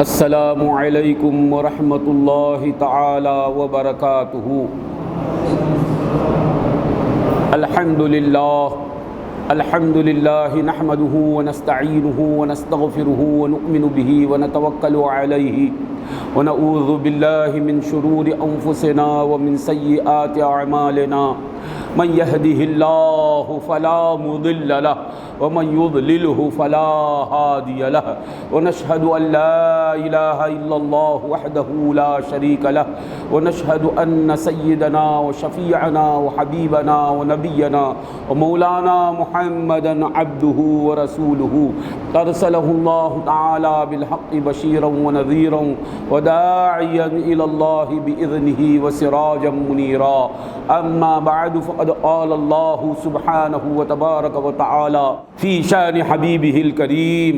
السلام علیکم ورحمۃ اللہ تعالی وبرکاتہ۔ الحمد للہ نحمده ونستعینه ونستغفره ونؤمن به ونتوکل علیہ ونعوذ باللہ من شرور انفسنا ومن سیئات اعمالنا من يهده اللہ فلا مضل له ومن يضلله فلا هادي له ونشهد أن لا إله إلا الله وحده لا شريك له ونشهد أن سيدنا وشفيعنا وحبيبنا ونبينا ومولانا محمدا عبده ورسوله أرسله الله تعالى بالحق بشيرا ونذيرا وداعيا إلى الله بإذنه وسراجا منيرا أما بعد فقد قال الله سبحانه وتبارك وتعالى في شان حبيبه الكريم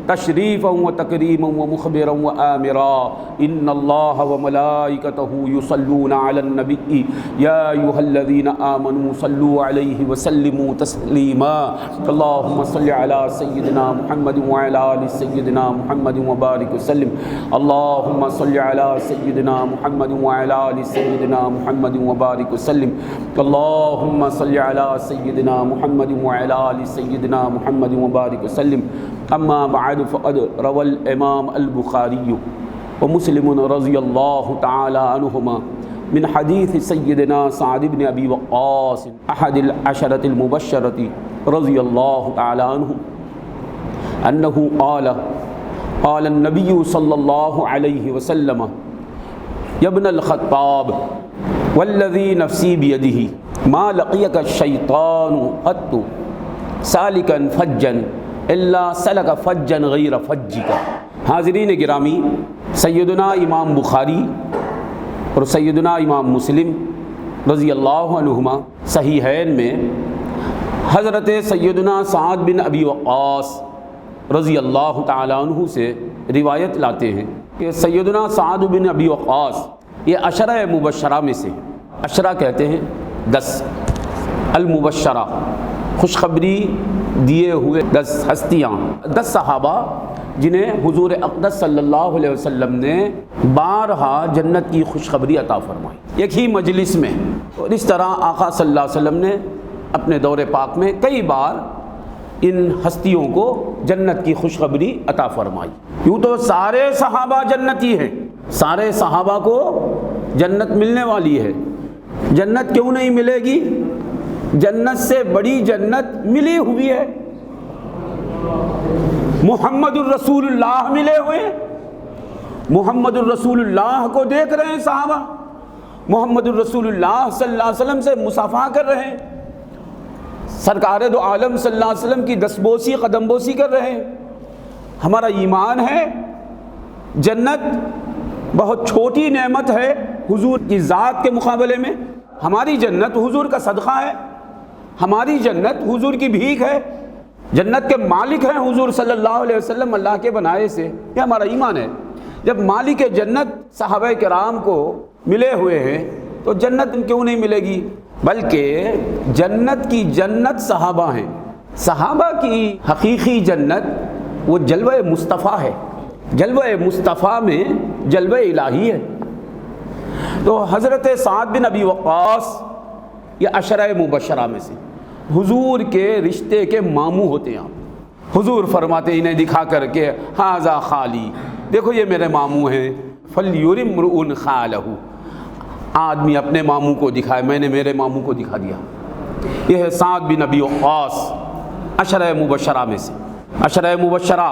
تشريفا وتكريما ومخبرا وآمرا إن الله وملائكته يصلون على النبي يا أيها الذين آمنوا صلوا عليه وسلموا تسليما اللهم صل على سيدنا محمد وعلى آل سيدنا محمد وبارك وسلم اللهم صل على سيدنا محمد وعلى آل سيدنا محمد وبارك وسلم اللهم صل على سيدنا محمد وعلى آل سيدنا محمد وبارك وسلم اما بعد فقد روى الامام البخاری ومسلم رضی اللہ تعالی عنہما من حدیث سیدنا سعد بن ابی وقاص احد العشرة المبشرة رضی اللہ تعالی عنہ انه قال النبی صلی اللہ علیہ وسلم یا ابن الخطاب والذی نفسی بیدہ ما لقیک الشیطان قط سالکا فجا اللہ سلک فجا غیر فجک۔ حاضرین گرامی، سیدنا امام بخاری اور سیدنا امام مسلم رضی اللہ عنہما صحیحین میں حضرت سیدنا سعد بن ابی وقاص رضی اللہ تعالی عنہ سے روایت لاتے ہیں کہ سیدنا سعد بن ابی وقاص یہ عشرہ مبشرہ میں سے، عشرہ کہتے ہیں 10، المبشرہ خوشخبری دیے ہوئے 10 ہستیاں، 10 صحابہ جنہیں حضور اقدس صلی اللہ علیہ وسلم نے بارہا جنت کی خوشخبری عطا فرمائی ایک ہی مجلس میں۔ اور اس طرح آقا صلی اللہ علیہ وسلم نے اپنے دور پاک میں کئی بار ان ہستیوں کو جنت کی خوشخبری عطا فرمائی۔ یوں تو سارے صحابہ جنتی ہیں، سارے صحابہ کو جنت ملنے والی ہے۔ جنت کیوں نہیں ملے گی؟ جنت سے بڑی جنت ملی ہوئی ہے، محمد الرسول اللہ ملے ہوئے ہیں، محمد الرسول اللہ کو دیکھ رہے ہیں صحابہ، محمد الرسول اللہ صلی اللہ علیہ وسلم سے مصافحہ کر رہے ہیں، سرکار دو عالم صلی اللہ علیہ وسلم کی دستبوسی قدم بوسی کر رہے ہیں۔ ہمارا ایمان ہے جنت بہت چھوٹی نعمت ہے حضور کی ذات کے مقابلے میں۔ ہماری جنت حضور کا صدقہ ہے، ہماری جنت حضور کی بھیک ہے، جنت کے مالک ہیں حضور صلی اللہ علیہ وسلم اللہ کے بنائے سے، یہ ہمارا ایمان ہے۔ جب مالک جنت صحابہ کرام کو ملے ہوئے ہیں تو جنت کیوں نہیں ملے گی؟ بلکہ جنت کی جنت صحابہ ہیں، صحابہ کی حقیقی جنت وہ جلوہ مصطفیٰ ہے، جلوہ مصطفیٰ میں جلوہ الہی ہے۔ تو حضرت سعد بن ابی وقاص یہ عشرہ مبشرہ میں سے حضور کے رشتے کے ماموں ہوتے ہیں۔ حضور فرماتے انہیں دکھا کر کے ھذا خالی، دیکھو یہ میرے ماموں ہیں، فلیرم امرؤ خالہ، آدمی اپنے ماموں کو دکھائے، میں نے میرے ماموں کو دکھا دیا۔ یہ ہے سعد بن ابی وقاص عشرہ مبشرہ میں سے۔ عشرہ مبشرہ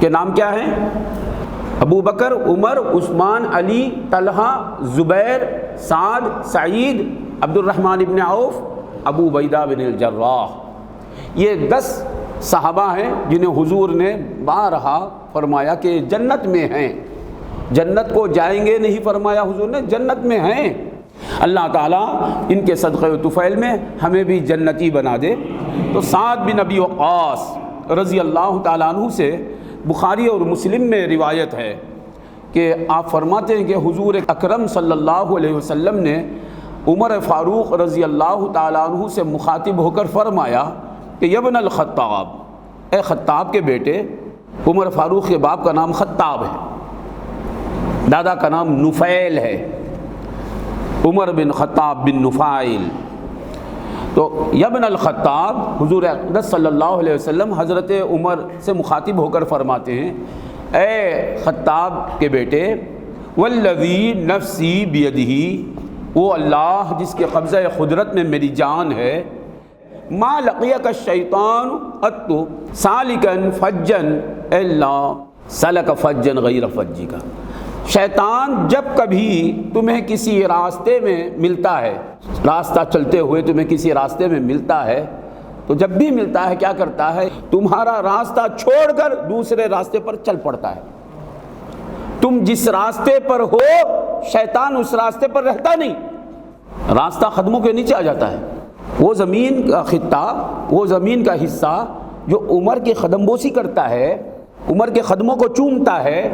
کے نام کیا ہیں؟ ابو بکر، عمر، عثمان، علی، طلحہ، زبیر، سعد، سعید، عبد الرحمن بن عوف، ابو عبیدہ بن الجراح۔ یہ 10 صحابہ ہیں جنہیں حضور نے بارہا فرمایا کہ جنت میں ہیں، جنت کو جائیں گے نہیں فرمایا حضور نے، جنت میں ہیں۔ اللہ تعالیٰ ان کے صدقے و طفیل میں ہمیں بھی جنتی بنا دے۔ تو سعد بن ابی وقاص رضی اللہ تعالیٰ عنہ سے بخاری اور مسلم میں روایت ہے کہ آپ فرماتے ہیں کہ حضور اکرم صلی اللہ علیہ وسلم نے عمر فاروق رضی اللہ تعالیٰ عنہ سے مخاطب ہو کر فرمایا کہ یا ابن الخطاب، اے خطاب کے بیٹے، عمر فاروق کے باپ کا نام خطاب ہے، دادا کا نام نفیل ہے، عمر بن خطاب بن نفائل۔ تو یبن الخطاب، حضور اقدس صلی اللہ علیہ وسلم حضرت عمر سے مخاطب ہو کر فرماتے ہیں، اے خطاب کے بیٹے، والذی نفسی بیدہ، وہ اللہ جس کے قبضہ قدرت میں میری جان ہے، ما لقیک الشیطان قط سالکا فجا الا سلک فجا غیر فجک، شیطان جب کبھی تمہیں کسی راستے میں ملتا ہے، راستہ چلتے ہوئے تمہیں کسی راستے میں ملتا ہے، تو جب بھی ملتا ہے کیا کرتا ہے؟ تمہارا راستہ چھوڑ کر دوسرے راستے پر چل پڑتا ہے۔ تم جس راستے پر ہو شیطان اس راستے پر رہتا نہیں، راستہ قدموں کے نیچے آ جاتا ہے۔ وہ زمین کا خطہ، وہ زمین کا حصہ جو عمر کے قدم بوسی کرتا ہے، عمر کے قدموں کو چومتا ہے،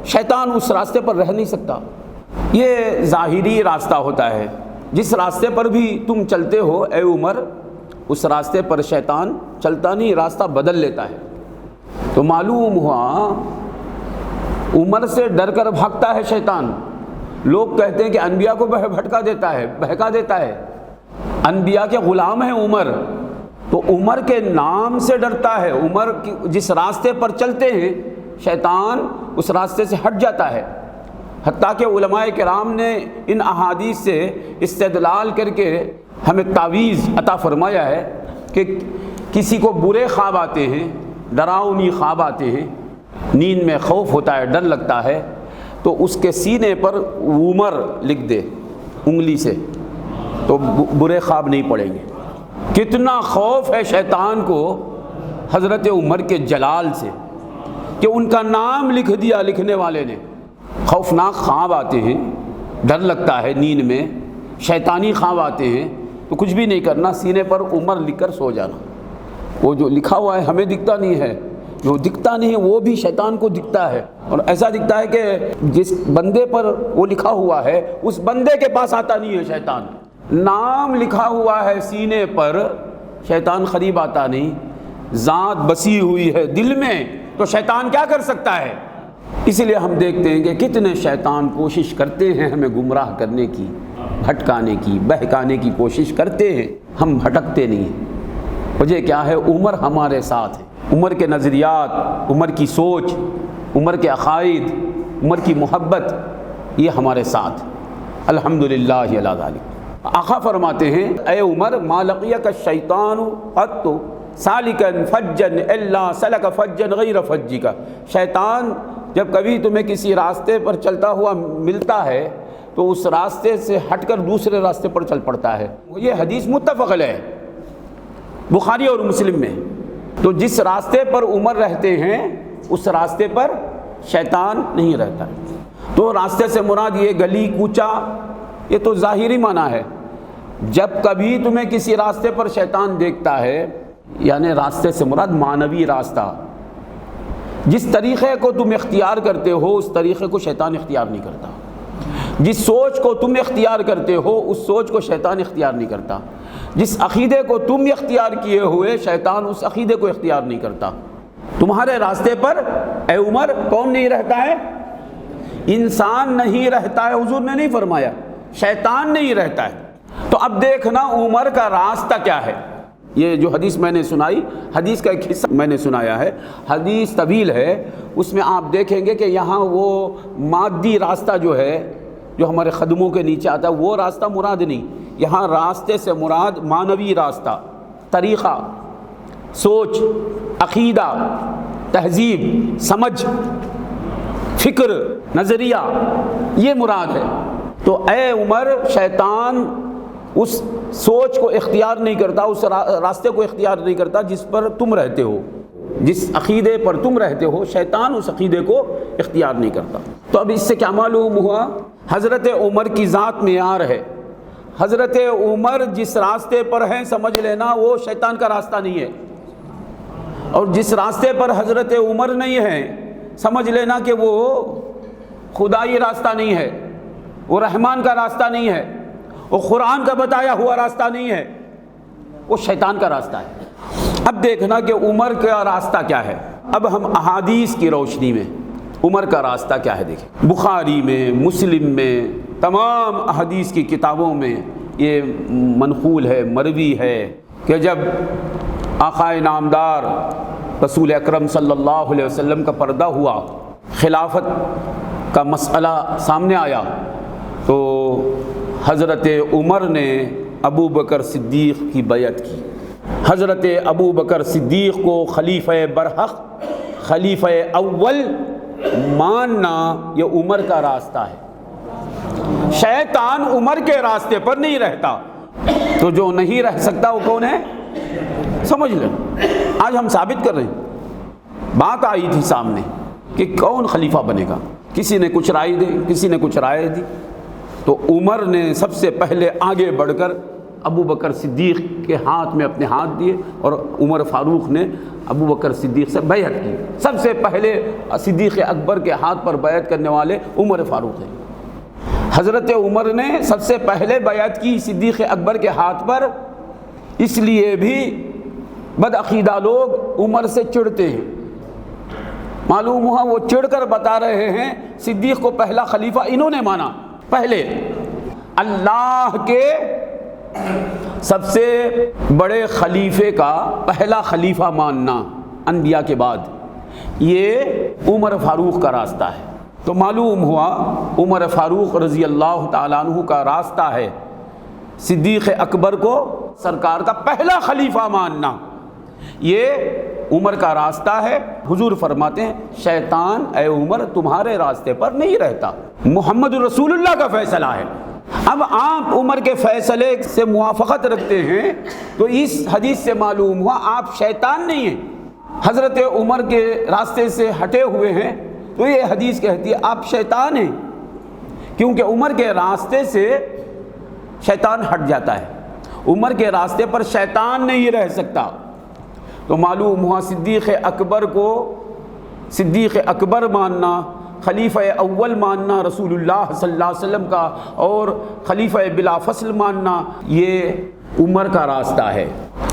شیطان اس راستے پر رہ نہیں سکتا۔ یہ ظاہری راستہ ہوتا ہے، جس راستے پر بھی تم چلتے ہو اے عمر، اس راستے پر شیطان چلتا نہیں، راستہ بدل لیتا ہے۔ تو معلوم ہوا عمر سے ڈر کر بھاگتا ہے شیطان۔ لوگ کہتے ہیں کہ انبیاء کو بھٹکا دیتا ہے، بہکا دیتا ہے، انبیاء کے غلام ہیں عمر، تو عمر کے نام سے ڈرتا ہے۔ عمر جس راستے پر چلتے ہیں شیطان اس راستے سے ہٹ جاتا ہے۔ حتیٰ کہ علماء کرام نے ان احادیث سے استدلال کر کے ہمیں تعویذ عطا فرمایا ہے کہ کسی کو برے خواب آتے ہیں، ڈراؤنی خواب آتے ہیں، نیند میں خوف ہوتا ہے، ڈر لگتا ہے، تو اس کے سینے پر عمر لکھ دے انگلی سے، تو برے خواب نہیں پڑیں گے۔ کتنا خوف ہے شیطان کو حضرت عمر کے جلال سے کہ ان کا نام لکھ دیا لکھنے والے نے۔ خوفناک خواب آتے ہیں، ڈر لگتا ہے، نیند میں شیطانی خواب آتے ہیں، تو کچھ بھی نہیں کرنا، سینے پر عمر لکھ کر سو جانا۔ وہ جو لکھا ہوا ہے ہمیں دکھتا نہیں ہے، جو دکھتا نہیں ہے وہ بھی شیطان کو دکھتا ہے، اور ایسا دکھتا ہے کہ جس بندے پر وہ لکھا ہوا ہے اس بندے کے پاس آتا نہیں ہے شیطان۔ نام لکھا ہوا ہے سینے پر، شیطان قریب آتا نہیں۔ ذات بسی ہوئی ہے دل میں، تو شیطان کیا کر سکتا ہے؟ اس لیے ہم دیکھتے ہیں کہ کتنے شیطان کوشش کرتے ہیں ہمیں گمراہ کرنے کی، بھٹکانے کی، بہکانے کی کوشش کرتے ہیں، ہم بھٹکتے نہیں ہیں۔ وجہ کیا ہے؟ عمر ہمارے ساتھ ہے، عمر کے نظریات، عمر کی سوچ، عمر کے عقائد، عمر کی محبت، یہ ہمارے ساتھ، الحمدللہ علی ذالک۔ آقا فرماتے ہیں اے عمر، ما لقیک الشیطان قط سالکا فجا الا سلک فجا غیر فجک، شیطان جب کبھی تمہیں کسی راستے پر چلتا ہوا ملتا ہے تو اس راستے سے ہٹ کر دوسرے راستے پر چل پڑتا ہے۔ یہ حدیث متفق علیہ بخاری اور مسلم میں۔ تو جس راستے پر عمر رہتے ہیں اس راستے پر شیطان نہیں رہتا۔ تو راستے سے مراد یہ گلی کوچا، یہ تو ظاہری معنی ہے۔ جب کبھی تمہیں کسی راستے پر شیطان دیکھتا ہے، یعنی راستے سے مراد معنوی راستہ، جس طریقے کو تم اختیار کرتے ہو اس طریقے کو شیطان اختیار نہیں کرتا، جس سوچ کو تم اختیار کرتے ہو اس سوچ کو شیطان اختیار نہیں کرتا، جس عقیدے کو تم اختیار کیے ہوئے شیطان اس عقیدے کو اختیار نہیں کرتا۔ تمہارے راستے پر اے عمر کون نہیں رہتا ہے؟ انسان نہیں رہتا ہے، حضور نے نہیں فرمایا، شیطان نہیں رہتا ہے۔ تو اب دیکھنا عمر کا راستہ کیا ہے۔ یہ جو حدیث میں نے سنائی، حدیث کا ایک حصہ میں نے سنایا ہے، حدیث طویل ہے، اس میں آپ دیکھیں گے کہ یہاں وہ مادی راستہ جو ہے جو ہمارے قدموں کے نیچے آتا ہے وہ راستہ مراد نہیں، یہاں راستے سے مراد معنوی راستہ، طریقہ، سوچ، عقیدہ، تہذیب، سمجھ، فکر، نظریہ، یہ مراد ہے۔ تو اے عمر، شیطان اس سوچ کو اختیار نہیں کرتا، اس راستے کو اختیار نہیں کرتا جس پر تم رہتے ہو، جس عقیدے پر تم رہتے ہو، شیطان اس عقیدے کو اختیار نہیں کرتا۔ تو اب اس سے کیا معلوم ہوا؟ حضرت عمر کی ذات معیار ہے۔ حضرت عمر جس راستے پر ہیں سمجھ لینا وہ شیطان کا راستہ نہیں ہے، اور جس راستے پر حضرت عمر نہیں ہے سمجھ لینا کہ وہ خدائی راستہ نہیں ہے، وہ رحمان کا راستہ نہیں ہے، وہ قرآن کا بتایا ہوا راستہ نہیں ہے، وہ شیطان کا راستہ ہے۔ اب دیکھنا کہ عمر کا راستہ کیا ہے۔ اب ہم احادیث کی روشنی میں عمر کا راستہ کیا ہے دیکھیں۔ بخاری میں، مسلم میں، تمام احادیث کی کتابوں میں یہ منقول ہے، مروی ہے کہ جب آقا نامدار رسول اکرم صلی اللہ علیہ وسلم کا پردہ ہوا، خلافت کا مسئلہ سامنے آیا، تو حضرت عمر نے ابو بکر صدیق کی بیعت کی۔ حضرت ابو بکر صدیق کو خلیفہ برحق، خلیفہ اول ماننا یہ عمر کا راستہ ہے۔ شیطان عمر کے راستے پر نہیں رہتا، تو جو نہیں رہ سکتا وہ کون ہے؟ سمجھ لیں، آج ہم ثابت کر رہے ہیں۔ بات آئی تھی سامنے کہ کون خلیفہ بنے گا، کسی نے کچھ رائے دی، کسی نے کچھ رائے دی، تو عمر نے سب سے پہلے آگے بڑھ کر ابو بکر صدیق کے ہاتھ میں اپنے ہاتھ دیے، اور عمر فاروق نے ابو بکر صدیق سے بیعت کی۔ سب سے پہلے صدیق اکبر کے ہاتھ پر بیعت کرنے والے عمر فاروق ہیں۔ حضرت عمر نے سب سے پہلے بیعت کی صدیق اکبر کے ہاتھ پر، اس لیے بھی بدعقیدہ لوگ عمر سے چڑھتے ہیں۔ معلوم ہوا وہ چڑھ کر بتا رہے ہیں صدیق کو پہلا خلیفہ انہوں نے مانا۔ پہلے اللہ کے سب سے بڑے خلیفے کا پہلا خلیفہ ماننا انبیاء کے بعد، یہ عمر فاروق کا راستہ ہے۔ تو معلوم ہوا عمر فاروق رضی اللہ تعالیٰ عنہ کا راستہ ہے صدیق اکبر کو سرکار کا پہلا خلیفہ ماننا، یہ عمر کا راستہ ہے۔ حضور فرماتے ہیں شیطان اے عمر تمہارے راستے پر نہیں رہتا، محمد رسول اللہ کا فیصلہ ہے۔ اب آپ عمر کے فیصلے سے موافقت رکھتے ہیں تو اس حدیث سے معلوم ہوا آپ شیطان نہیں ہیں، حضرت عمر کے راستے سے ہٹے ہوئے ہیں، تو یہ حدیث کہتی ہے آپ شیطان ہیں، کیونکہ عمر کے راستے سے شیطان ہٹ جاتا ہے، عمر کے راستے پر شیطان نہیں رہ سکتا۔ تو معلوم ہوا صدیق اکبر کو صدیق اکبر ماننا، خلیفہ اول ماننا رسول اللہ صلی اللہ علیہ وسلم کا، اور خلیفہ بلا فصل ماننا، یہ عمر کا راستہ ہے۔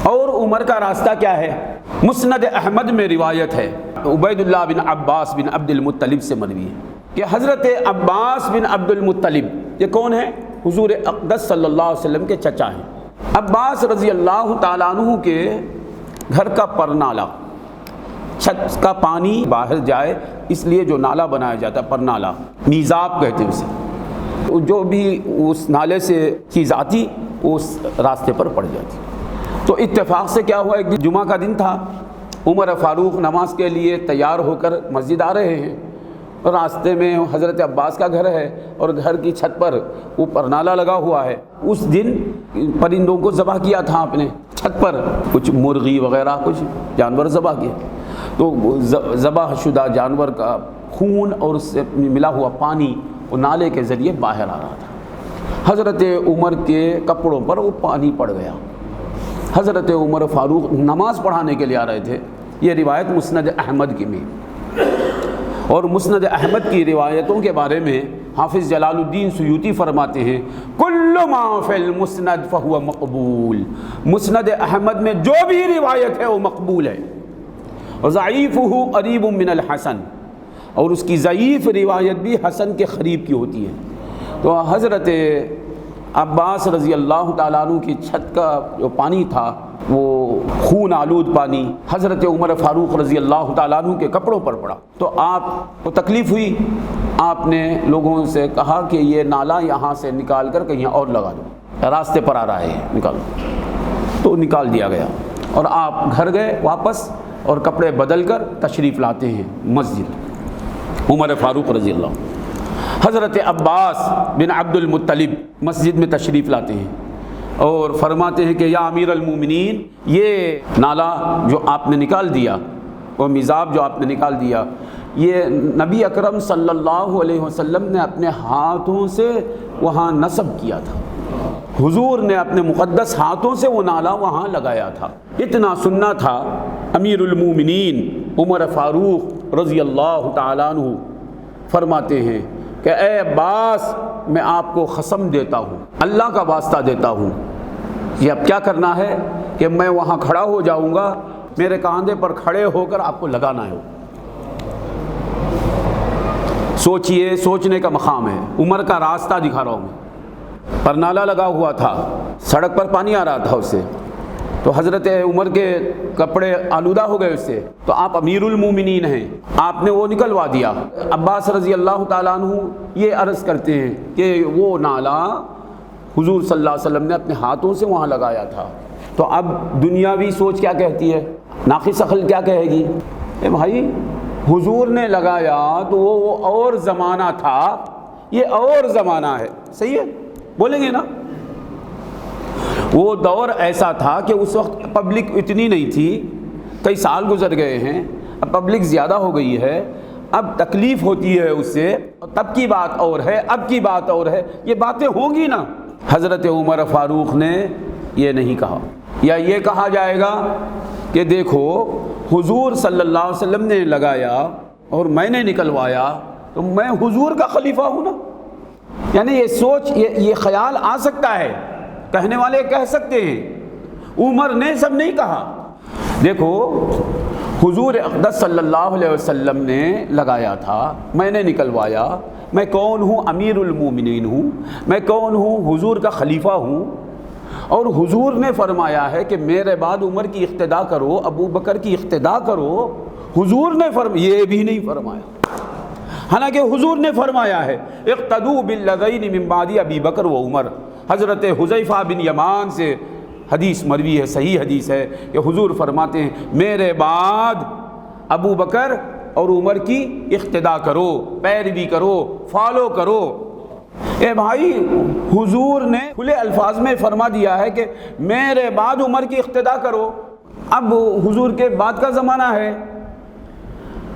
اور عمر کا راستہ کیا ہے؟ مسند احمد میں روایت ہے، عبید اللہ بن عباس بن عبد المطلب سے مروی ہے کہ حضرت عباس بن عبد المطلب یہ کون ہے؟ حضور اقدس صلی اللہ علیہ وسلم کے چچا ہیں۔ عباس رضی اللہ تعالیٰ عنہ کے گھر کا پرنالہ، چھت کا پانی باہر جائے اس لیے جو نالا بنایا جاتا ہے پرنالہ، میزاب کہتے ہیں اسے، جو بھی اس نالے سے چیز آتی اس راستے پر پڑ جاتی۔ تو اتفاق سے کیا ہوا، ایک دن جمعہ کا دن تھا، عمر فاروق نماز کے لیے تیار ہو کر مسجد آ رہے ہیں، راستے میں حضرت عباس کا گھر ہے اور گھر کی چھت پر وہ پرنالہ لگا ہوا ہے۔ اس دن پرندوں کو ذبح کیا تھا آپ نے، چھت پر کچھ مرغی وغیرہ کچھ جانور ذبح کیے، تو ذبح شدہ جانور کا خون اور اس سے ملا ہوا پانی وہ نالے کے ذریعے باہر آ رہا تھا۔ حضرت عمر کے کپڑوں پر وہ پانی پڑ گیا۔ حضرت عمر فاروق نماز پڑھانے کے لیے آ رہے تھے۔ یہ روایت مسند احمد کی میں، اور مسند احمد کی روایتوں کے بارے میں حافظ جلال الدین سیوطی فرماتے ہیں کل ما فی المسند فہو مقبول، مسند احمد میں جو بھی روایت ہے وہ مقبول ہے، ضعیفہ قریب من الحسن، اور اس کی ضعیف روایت بھی حسن کے قریب کی ہوتی ہے۔ تو حضرت عباس رضی اللہ تعالیٰ عنہ کی چھت کا جو پانی تھا وہ خون آلود پانی حضرت عمر فاروق رضی اللہ تعالیٰ عنہ کے کپڑوں پر پڑا، تو آپ کو تکلیف ہوئی، آپ نے لوگوں سے کہا کہ یہ نالا یہاں سے نکال کر کہیں اور لگا دو، راستے پر آ رہا ہے نکالو، تو نکال دیا گیا، اور آپ گھر گئے واپس اور کپڑے بدل کر تشریف لاتے ہیں مسجد عمر فاروق رضی اللہ۔ حضرت عباس بن عبد المطلب مسجد میں تشریف لاتے ہیں اور فرماتے ہیں کہ یا امیر المومنین، یہ نالا جو آپ نے نکال دیا، وہ میزاب جو آپ نے نکال دیا، یہ نبی اکرم صلی اللہ علیہ وسلم نے اپنے ہاتھوں سے وہاں نصب کیا تھا، حضور نے اپنے مقدس ہاتھوں سے وہ نالا وہاں لگایا تھا، اتنا سننا تھا۔ امیر المومنین عمر فاروق رضی اللہ تعالیٰ عنہ فرماتے ہیں کہ اے عباس، میں آپ کو قسم دیتا ہوں، اللہ کا واسطہ دیتا ہوں، یہ اب کیا کرنا ہے کہ میں وہاں کھڑا ہو جاؤں گا، میرے کاندھے پر کھڑے ہو کر آپ کو لگانا ہے۔ سوچئے، سوچنے کا مقام ہے۔ عمر کا راستہ دکھا رہا ہوں میں۔ پرنالہ لگا ہوا تھا، سڑک پر پانی آ رہا تھا اس سے، تو حضرت عمر کے کپڑے آلودہ ہو گئے اس سے، تو آپ امیر المومنین ہیں، آپ نے وہ نکلوا دیا۔ عباس رضی اللہ تعالیٰ عنہ یہ عرض کرتے ہیں کہ وہ نالہ حضور صلی اللہ علیہ وسلم نے اپنے ہاتھوں سے وہاں لگایا تھا۔ تو اب دنیاوی سوچ کیا کہتی ہے، ناقص عقل کیا کہے گی؟ اے بھائی، حضور نے لگایا تو وہ اور زمانہ تھا، یہ اور زمانہ ہے، صحیح ہے، بولیں گے نا؟ وہ دور ایسا تھا کہ اس وقت پبلک اتنی نہیں تھی، کئی سال گزر گئے ہیں، اب پبلک زیادہ ہو گئی ہے، اب تکلیف ہوتی ہے اس سے، تب کی بات اور ہے، اب کی بات اور ہے، یہ باتیں ہوں گی نا۔ حضرت عمر فاروق نے یہ نہیں کہا، یا یہ کہا جائے گا کہ دیکھو حضور صلی اللہ علیہ وسلم نے لگایا اور میں نے نکلوایا تو میں حضور کا خلیفہ ہوں نا۔ یعنی یہ سوچ، یہ خیال آ سکتا ہے، کہنے والے کہہ سکتے ہیں، عمر نے سب نہیں کہا۔ دیکھو حضور اقدس صلی اللہ علیہ وسلم نے لگایا تھا، میں نے نکلوایا، میں کون ہوں؟ امیر المومنین ہوں، میں کون ہوں؟ حضور کا خلیفہ ہوں، اور حضور نے فرمایا ہے کہ میرے بعد عمر کی اقتدا کرو، ابو بکر کی اقتدا کرو۔ حضور نے یہ بھی نہیں فرمایا، حالانکہ حضور نے فرمایا ہے اقتدوا بالذین من بعد ابی بکر و عمر۔ حضرت حذیفہ بن یمان سے حدیث مروی ہے، صحیح حدیث ہے کہ حضور فرماتے ہیں میرے بعد ابو بکر اور عمر کی اقتدا کرو، پیروی کرو، فالو کرو۔ اے بھائی، حضور نے کھلے الفاظ میں فرما دیا ہے کہ میرے بعد عمر کی اقتدا کرو۔ اب حضور کے بعد کا زمانہ ہے،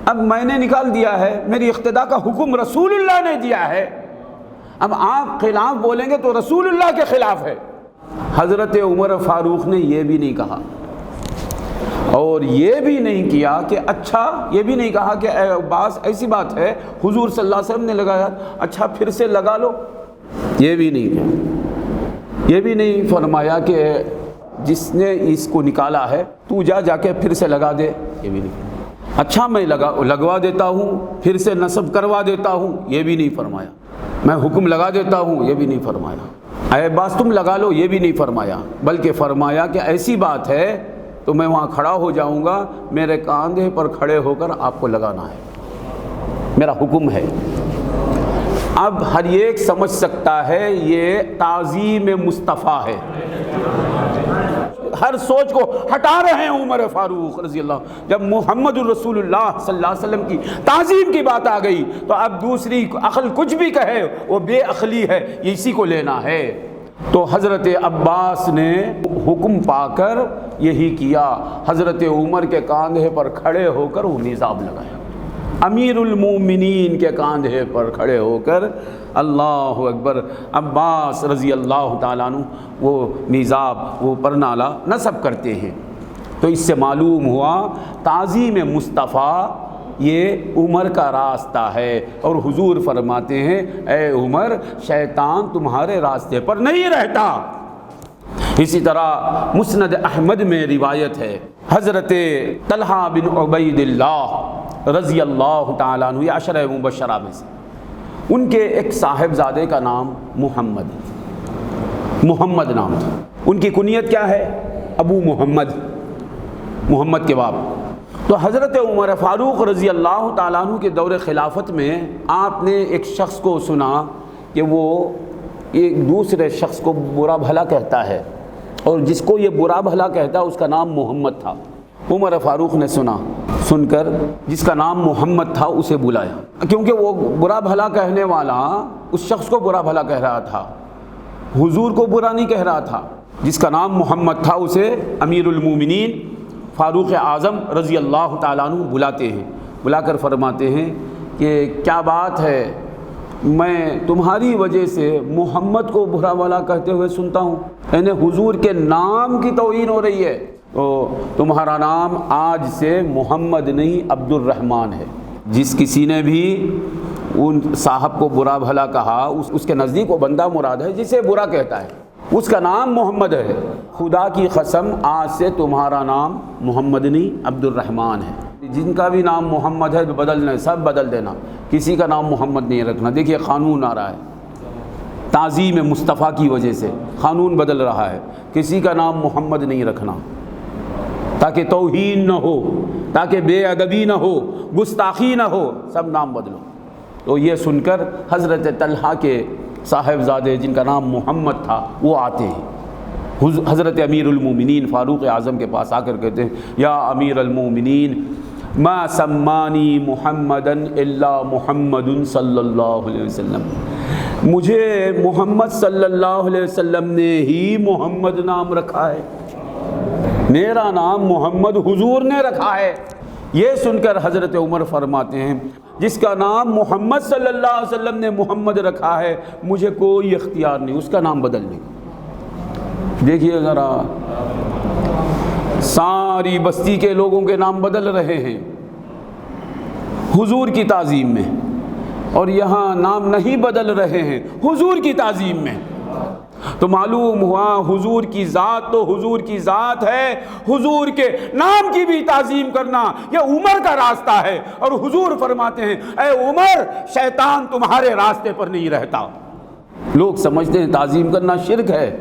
اب میں نے نکال دیا ہے، میری اقتدا کا حکم رسول اللہ نے دیا ہے، اب آپ خلاف بولیں گے تو رسول اللہ کے خلاف ہے۔ حضرت عمر فاروق نے یہ بھی نہیں کہا، اور یہ بھی نہیں کیا کہ اچھا، یہ بھی نہیں کہا کہ بعض ایسی بات ہے حضور صلی اللہ علیہ وسلم نے لگایا، اچھا پھر سے لگا لو، یہ بھی نہیں کیا۔ یہ بھی نہیں فرمایا کہ جس نے اس کو نکالا ہے تو جا کے پھر سے لگا دے، یہ بھی نہیں۔ اچھا میں لگوا دیتا ہوں، پھر سے نصب کروا دیتا ہوں، یہ بھی نہیں فرمایا۔ میں حکم لگا دیتا ہوں، یہ بھی نہیں فرمایا۔ اے باس تم لگا لو، یہ بھی نہیں فرمایا، بلکہ فرمایا کہ ایسی بات ہے تو میں وہاں کھڑا ہو جاؤں گا، میرے کاندھے پر کھڑے ہو کر آپ کو لگانا ہے، میرا حکم ہے۔ اب ہر ایک سمجھ سکتا ہے یہ تعظیم مصطفیٰ ہے، ہر سوچ کو ہٹا رہے ہیں عمر فاروق رضی اللہ۔ جب محمد الرسول اللہ صلی اللہ علیہ وسلم کی تعظیم کی بات آ گئی تو اب دوسری عقل کچھ بھی کہے وہ بے عقلی ہے، اسی کو لینا ہے۔ تو حضرت عباس نے حکم پا کر یہی کیا، حضرت عمر کے کاندھے پر کھڑے ہو کر وہ نصاب لگایا، امیر المومنین کے کاندھے پر کھڑے ہو کر، اللہ اکبر، عباس رضی اللہ تعالیٰ عنہ وہ نصاب، وہ پرنالہ نصب کرتے ہیں۔ تو اس سے معلوم ہوا تعظیم مصطفیٰ یہ عمر کا راستہ ہے، اور حضور فرماتے ہیں اے عمر، شیطان تمہارے راستے پر نہیں رہتا۔ اسی طرح مسند احمد میں روایت ہے، حضرت طلحہ بن عبید اللہ رضی اللہ تعالیٰ عنہ، یہ عشرہ مبشرہ میں سے، ان کے ایک صاحبزادے کا نام محمد نام تھا، ان کی کنیت کیا ہے؟ ابو محمد کے باپ۔ تو حضرت عمر فاروق رضی اللہ تعالیٰ عنہ کے دور خلافت میں آپ نے ایک شخص کو سنا کہ وہ ایک دوسرے شخص کو برا بھلا کہتا ہے، اور جس کو یہ برا بھلا کہتا ہے اس کا نام محمد تھا۔ عمر فاروق نے سن کر جس کا نام محمد تھا اسے بلایا، کیونکہ وہ برا بھلا کہنے والا اس شخص کو برا بھلا کہہ رہا تھا، حضور کو برا نہیں کہہ رہا تھا۔ جس کا نام محمد تھا اسے امیر المومنین فاروق اعظم رضی اللہ تعالیٰ عنہ بلاتے ہیں، بلا کر فرماتے ہیں کہ کیا بات ہے، میں تمہاری وجہ سے محمد کو برا بھلا کہتے ہوئے سنتا ہوں، یعنی حضور کے نام کی توہین ہو رہی ہے، تو تمہارا نام آج سے محمد نہیں عبد الرحمن ہے۔ جس کسی نے بھی ان صاحب کو برا بھلا کہا، اس کے نزدیک وہ بندہ مراد ہے جسے برا کہتا ہے، اس کا نام محمد ہے۔ خدا کی قسم آج سے تمہارا نام محمد نہیں عبد الرحمن ہے۔ جن کا بھی نام محمد ہے بدلنا، سب بدل دینا، کسی کا نام محمد نہیں رکھنا۔ دیکھیے قانون آ رہا ہے، تعظیم مصطفیٰ کی وجہ سے قانون بدل رہا ہے، کسی کا نام محمد نہیں رکھنا، تاکہ توہین نہ ہو، تاکہ بے ادبی نہ ہو، گستاخی نہ ہو، سب نام بدلو۔ تو یہ سن کر حضرت طلحہ کے صاحبزادے جن کا نام محمد تھا وہ آتے ہیں، حضرت امیر المومنین فاروق اعظم کے پاس آ کر کہتے ہیں یا امیر المومنین ما سمانی محمدن الا محمد صلی اللہ علیہ وسلم، مجھے محمد صلی اللہ علیہ وسلم نے ہی محمد نام رکھا ہے، میرا نام محمد حضور نے رکھا ہے۔ یہ سن کر حضرت عمر فرماتے ہیں جس کا نام محمد صلی اللہ علیہ وسلم نے محمد رکھا ہے مجھے کوئی اختیار نہیں اس کا نام بدلنے کا۔ دیکھیے ذرا، ساری بستی کے لوگوں کے نام بدل رہے ہیں حضور کی تعظیم میں، اور یہاں نام نہیں بدل رہے ہیں حضور کی تعظیم میں۔ تو معلوم ہوا حضور کی ذات تو حضور کی ذات ہے، حضور کے نام کی بھی تعظیم کرنا یہ عمر کا راستہ ہے۔ اور حضور فرماتے ہیں اے عمر، شیطان تمہارے راستے پر نہیں رہتا۔ لوگ سمجھتے ہیں تعظیم کرنا شرک ہے،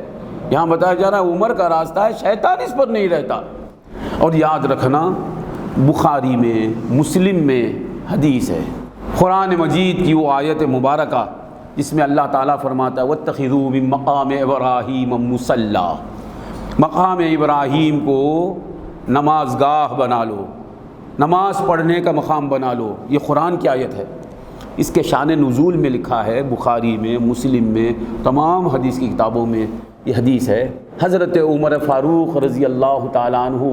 یہاں بتایا جا رہا ہے عمر کا راستہ ہے، شیطان اس پر نہیں رہتا۔ اور یاد رکھنا بخاری میں مسلم میں حدیث ہے، قرآن مجید کی وہ آیت مبارکہ جس میں اللہ تعالیٰ فرماتا ہے وَاتَّخِذُوا مِن مَقَامِ إِبْرَاهِيمَ مُصَلًّى، مقام ابراہیم کو نماز گاہ بنا لو، نماز پڑھنے کا مقام بنا لو۔ یہ قرآن کی آیت ہے، اس کے شان نزول میں لکھا ہے، بخاری میں مسلم میں تمام حدیث کی کتابوں میں یہ حدیث ہے۔ حضرت عمر فاروق رضی اللہ تعالیٰ عنہ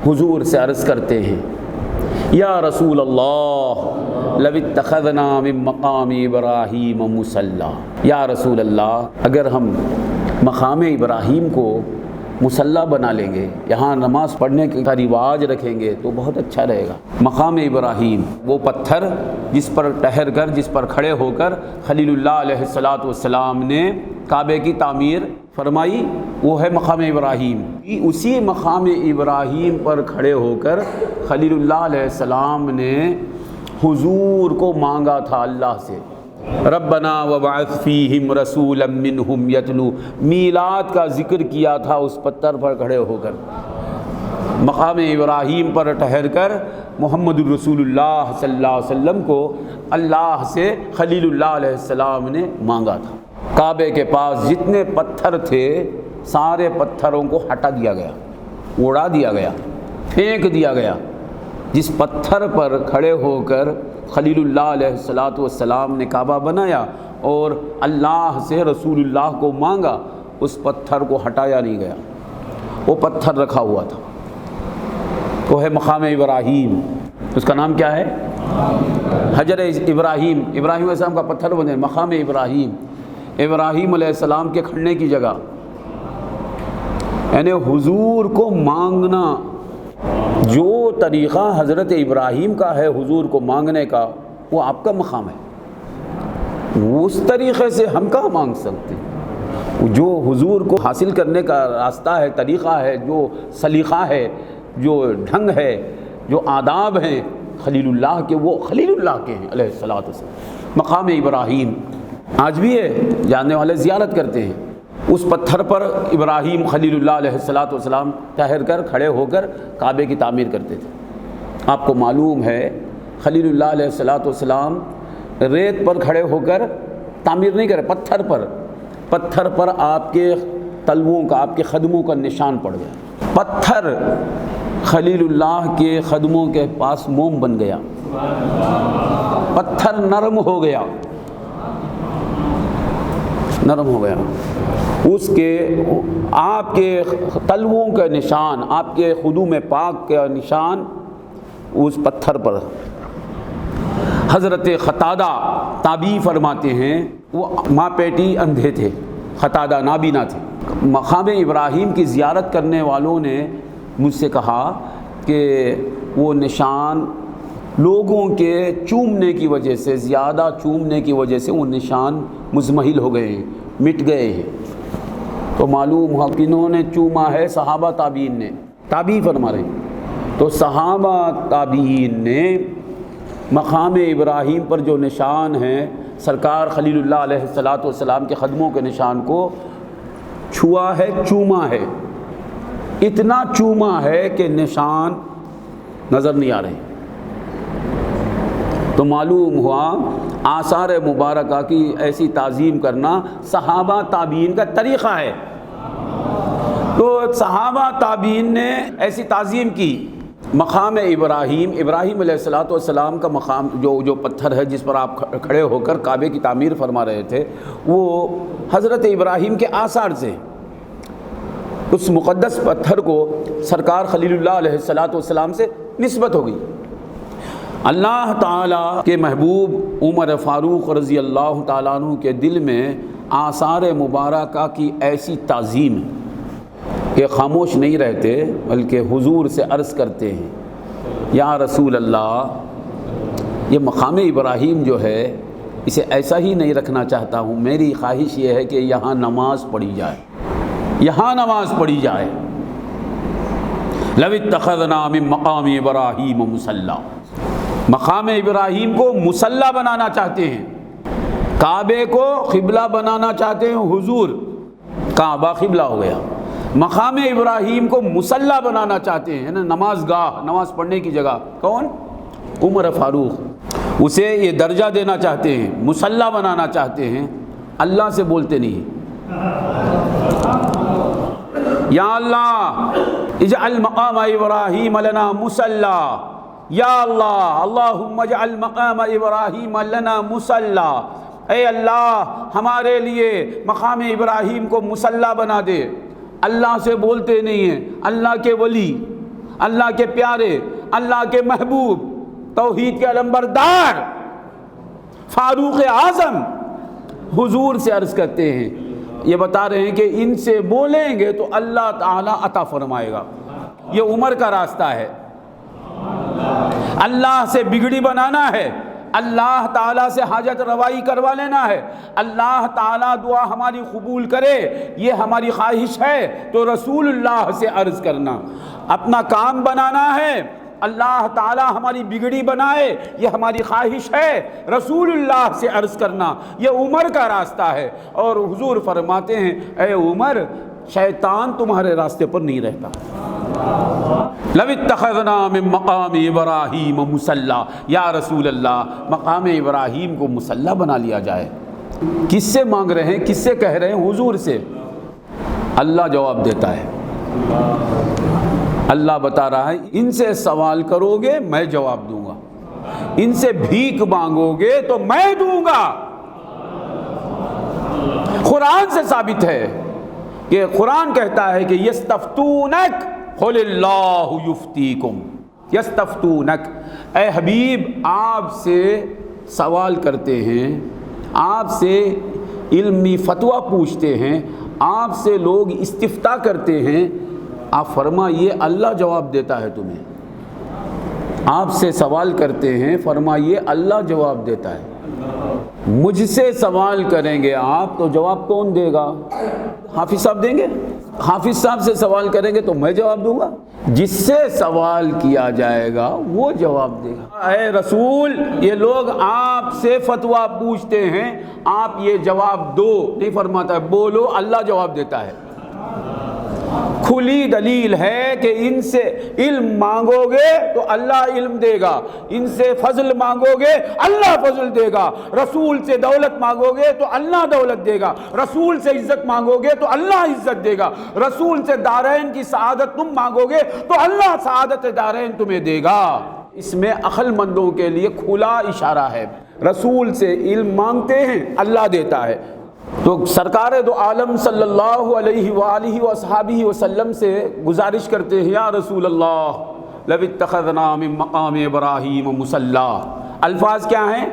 حضور سے عرض کرتے ہیں یا رسول اللہ لو اتخذنا من مقام ابراہیم مصلی، یا رسول اللہ اگر ہم مقام ابراہیم کو مصلی بنا لیں گے، یہاں نماز پڑھنے کا رواج رکھیں گے تو بہت اچھا رہے گا۔ مقام ابراہیم وہ پتھر جس پر ٹہر کر، جس پر کھڑے ہو کر خلیل اللہ علیہ السلام نے کعبے کی تعمیر فرمائی، وہ ہے مقام ابراہیم۔ اسی مقام ابراہیم پر کھڑے ہو کر خلیل اللہ علیہ السلام نے حضور کو مانگا تھا اللہ سے، ربنا وبعث فیہم رسولا منہم یتلو، میلاد کا ذکر کیا تھا اس پتھر پر کھڑے ہو کر، مقام ابراہیم پر ٹھہر کر محمد الرسول اللہ صلی اللہ علیہ وسلم کو اللہ سے خلیل اللہ علیہ السلام نے مانگا تھا۔ کعبے کے پاس جتنے پتھر تھے سارے پتھروں کو ہٹا دیا گیا، اڑا دیا گیا، پھینک دیا گیا۔ جس پتھر پر کھڑے ہو کر خلیل اللہ علیہ السلام نے کعبہ بنایا اور اللہ سے رسول اللہ کو مانگا، اس پتھر کو ہٹایا نہیں گیا، وہ پتھر رکھا ہوا تھا، وہ ہے مقام ابراہیم۔ اس کا نام کیا ہے؟ حجر ابراہیم، ابراہیم علیہ السلام کا پتھر بنے، مقام ابراہیم، ابراہیم علیہ السلام کے کھڑنے کی جگہ، یعنی حضور کو مانگنا جو طریقہ حضرت ابراہیم کا ہے حضور کو مانگنے کا، وہ آپ کا مقام ہے، اس طریقے سے ہم کہاں مانگ سکتے ہیں؟ جو حضور کو حاصل کرنے کا راستہ ہے، طریقہ ہے، جو سلیقہ ہے، جو ڈھنگ ہے، جو آداب ہیں خلیل اللہ کے، وہ خلیل اللہ کے ہیں علیہ السلام۔ مقام ابراہیم آج بھی ہے، جاننے والے زیارت کرتے ہیں۔ اس پتھر پر ابراہیم خلیل اللہ علیہ السلام ٹھہر کر کھڑے ہو کر کعبے کی تعمیر کرتے تھے۔ آپ کو معلوم ہے خلیل اللہ علیہ السلام ریت پر کھڑے ہو کر تعمیر نہیں کرے، پتھر پر آپ کے تلووں کا، آپ کے قدموں کا نشان پڑ گیا، پتھر خلیل اللہ کے قدموں کے پاس موم بن گیا، پتھر نرم ہو گیا، اس کے آپ کے تلووں کا نشان، آپ کے قدوم پاک کا نشان اس پتھر پر۔ حضرت قتادہ تابعی فرماتے ہیں وہ ماں پیٹی اندھے تھے، قتادہ نابینا تھے۔ مقام ابراہیم کی زیارت کرنے والوں نے مجھ سے کہا کہ وہ نشان لوگوں کے چومنے کی وجہ سے، زیادہ چومنے کی وجہ سے وہ نشان مزمحل ہو گئے ہیں، مٹ گئے ہیں۔ تو معلوم ہوا کنہوں نے چوما ہے؟ صحابہ تابعین نے. تابعی فرما رہے ہیں. تو صحابہ تابعین نے مقام ابراہیم پر جو نشان ہیں سرکار خلیل اللہ علیہ الصلاۃ والسلام کے قدموں کے نشان کو چھوا ہے، چوما ہے. اتنا چوما ہے کہ نشان نظر نہیں آ رہے. تو معلوم ہوا آثار مبارکہ کی ایسی تعظیم کرنا صحابہ تابعین کا طریقہ ہے. تو صحابہ تابعین نے ایسی تعظیم کی. مقام ابراہیم علیہ الصلاۃ والسلام کا مقام جو پتھر ہے جس پر آپ کھڑے ہو کر کعبے کی تعمیر فرما رہے تھے، وہ حضرت ابراہیم کے آثار سے. اس مقدس پتھر کو سرکار خلیل اللہ علیہ الصلاۃ والسلام سے نسبت ہو گئی. اللہ تعالیٰ کے محبوب عمر فاروق رضی اللہ تعالیٰ عنہ کے دل میں آثار مبارکہ کی ایسی تعظیم کہ خاموش نہیں رہتے بلکہ حضور سے عرض کرتے ہیں، یا رسول اللہ، یہ مقام ابراہیم جو ہے اسے ایسا ہی نہیں رکھنا چاہتا ہوں. میری خواہش یہ ہے کہ یہاں نماز پڑھی جائے، یہاں نماز پڑھی جائے. لو اتخذنا من مقام ابراہیم مصلی، مقام ابراہیم کو مصلی بنانا چاہتے ہیں، کعبے کو قبلہ بنانا چاہتے ہیں. حضور کعبہ قبلہ ہو گیا، مقام ابراہیم کو مصلی بنانا چاہتے ہیں، نماز گاہ، نماز پڑھنے کی جگہ. کون؟ عمر فاروق. اسے یہ درجہ دینا چاہتے ہیں، مصلی بنانا چاہتے ہیں. اللہ سے بولتے نہیں، یا اللہ اجعل مقام ابراہیم لنا مصلی، یا اللہ اللہم اجعل مقام ابراہیم لنا مصلی. اے اللہ ہمارے لیے مقام ابراہیم کو مصلی بنا دے. اللہ سے بولتے نہیں ہیں. اللہ کے ولی، اللہ کے پیارے، اللہ کے محبوب، توحید کے علمبردار فاروق اعظم حضور سے عرض کرتے ہیں، یہ بتا رہے ہیں کہ ان سے بولیں گے تو اللہ تعالیٰ عطا فرمائے گا. یہ عمر کا راستہ ہے. اللہ سے بگڑی بنانا ہے، اللہ تعالیٰ سے حاجت روائی کروا لینا ہے، اللہ تعالیٰ دعا ہماری قبول کرے، یہ ہماری خواہش ہے. تو رسول اللہ سے عرض کرنا، اپنا کام بنانا ہے، اللہ تعالیٰ ہماری بگڑی بنائے، یہ ہماری خواہش ہے. رسول اللہ سے عرض کرنا یہ عمر کا راستہ ہے. اور حضور فرماتے ہیں، اے عمر، شیطان تمہارے راستے پر نہیں رہتا. لو اتخذنا من مقام ابراہیم مصلی، یا رسول اللہ مقام ابراہیم کو مصلی بنا لیا جائے. کس سے مانگ رہے ہیں؟ کس سے کہہ رہے ہیں؟ حضور سے. اللہ جواب دیتا ہے. اللہ بتا رہا ہے، ان سے سوال کرو گے میں جواب دوں گا، ان سے بھیک مانگو گے تو میں دوں گا. قرآن سے ثابت ہے کہ قرآن کہتا ہے کہ یستفتونک قل اللہ یفتیکم. یستفتونک، اے حبیب آپ سے سوال کرتے ہیں، آپ سے علمی فتویٰ پوچھتے ہیں، آپ سے لوگ استفتاء کرتے ہیں. آپ فرمائیے اللہ جواب دیتا ہے تمہیں. آپ سے سوال کرتے ہیں، فرمائیے اللہ جواب دیتا ہے. مجھ سے سوال کریں گے آپ تو جواب کون دے گا؟ حافظ صاحب دیں گے؟ حافظ صاحب سے سوال کریں گے تو میں جواب دوں گا؟ جس سے سوال کیا جائے گا وہ جواب دے گا. اے رسول، یہ لوگ آپ سے فتویٰ پوچھتے ہیں، آپ یہ جواب دو. نہیں فرماتا ہے بولو، اللہ جواب دیتا ہے. کھلی دلیل ہے کہ ان سے علم مانگو گے تو اللہ علم دے گا، ان سے فضل مانگو گے اللہ فضل دے گا. رسول سے دولت مانگو گے تو اللہ دولت دے گا، رسول سے عزت مانگو گے تو اللہ عزت دے گا، رسول سے دارین کی سعادت تم مانگو گے تو اللہ سعادت دارین تمہیں دے گا. اس میں عقل مندوں کے لیے کھلا اشارہ ہے. رسول سے علم مانگتے ہیں اللہ دیتا ہے. تو سرکار دو عالم صلی اللہ علیہ وآلہ وصحابہ وسلم سے گزارش کرتے ہیں، یا رسول اللہ لو اتخذنا من مقام ابراہیم مصلی. الفاظ کیا ہیں؟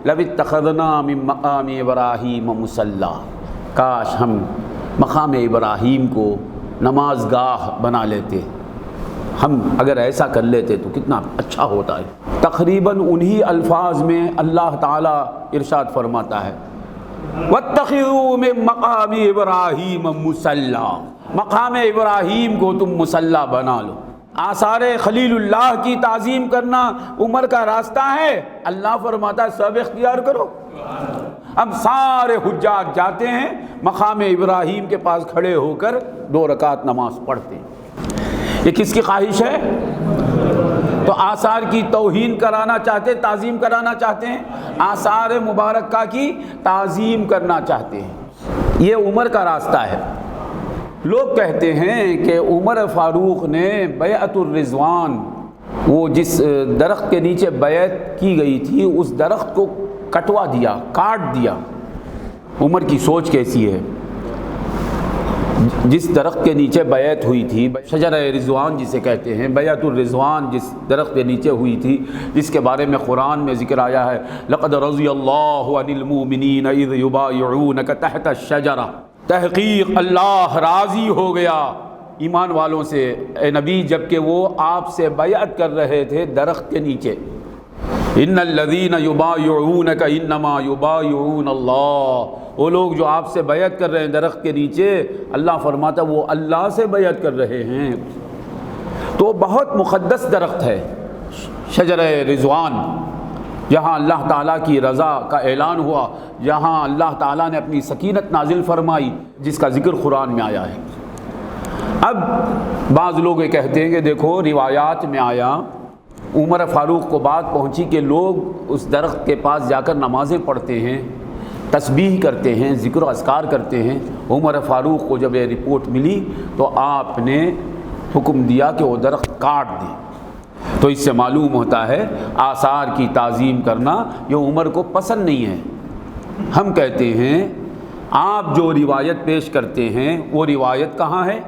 لو اتخذنا من مقام ابراہیم مصلی. کاش ہم مقام ابراہیم کو نماز گاہ بنا لیتے. ہم اگر ایسا کر لیتے تو کتنا اچھا ہوتا ہے. تقریباً انہی الفاظ میں اللہ تعالیٰ ارشاد فرماتا ہے، وَاتَّخِذُوا مِن مَقَامِ إِبْرَاهِيمَ مُصَلًّى، مقام ابراہیم کو تم مصلی بنا لو۔ آثار خلیل اللہ کی تعظیم کرنا عمر کا راستہ ہے، اللہ فرماتا ہے سب اختیار کرو۔ اب سارے حجاج جاتے ہیں مقام ابراہیم کے پاس کھڑے ہو کر 2 رکعت نماز پڑھتے ہیں۔ یہ کس کی خواہش ہے؟ تو آثار کی توہین کرانا چاہتے، تعظیم کرانا چاہتے ہیں، آثار مبارکہ کی تعظیم کرنا چاہتے ہیں۔ یہ عمر کا راستہ ہے۔ لوگ کہتے ہیں کہ عمر فاروق نے بیعت الرضوان، وہ جس درخت کے نیچے بیعت کی گئی تھی اس درخت کو کٹوا دیا، کاٹ دیا۔ عمر کی سوچ کیسی ہے؟ جس درخت کے نیچے بیعت ہوئی تھی، شجرہ رضوان جسے کہتے ہیں، بیعت الرضوان جس درخت کے نیچے ہوئی تھی، جس کے بارے میں قرآن میں ذکر آیا ہے لقد رضی اللہ عن المؤمنین اذ یبایعونک تحت الشجرہ، تحقیق اللہ راضی ہو گیا ایمان والوں سے اے نبی جب کہ وہ آپ سے بیعت کر رہے تھے درخت کے نیچے۔ ان الذین یبایعونک انما یبایعون اللہ، وہ لوگ جو آپ سے بیعت کر رہے ہیں درخت کے نیچے، اللہ فرماتا وہ اللہ سے بیعت کر رہے ہیں۔ تو بہت مقدس درخت ہے شجرہ رضوان، جہاں اللہ تعالیٰ کی رضا کا اعلان ہوا، جہاں اللہ تعالیٰ نے اپنی سکینت نازل فرمائی، جس کا ذکر قرآن میں آیا ہے۔ اب بعض لوگ یہ کہتے ہیں کہ دیکھو روایات میں آیا، عمر فاروق کو بات پہنچی کہ لوگ اس درخت کے پاس جا کر نمازیں پڑھتے ہیں، تسبیح کرتے ہیں، ذکر و اذکار کرتے ہیں۔ عمر فاروق کو جب یہ رپورٹ ملی تو آپ نے حکم دیا کہ وہ درخت کاٹ دیں۔ تو اس سے معلوم ہوتا ہے آثار کی تعظیم کرنا یہ عمر کو پسند نہیں ہے۔ ہم کہتے ہیں آپ جو روایت پیش کرتے ہیں وہ روایت کہاں ہے؟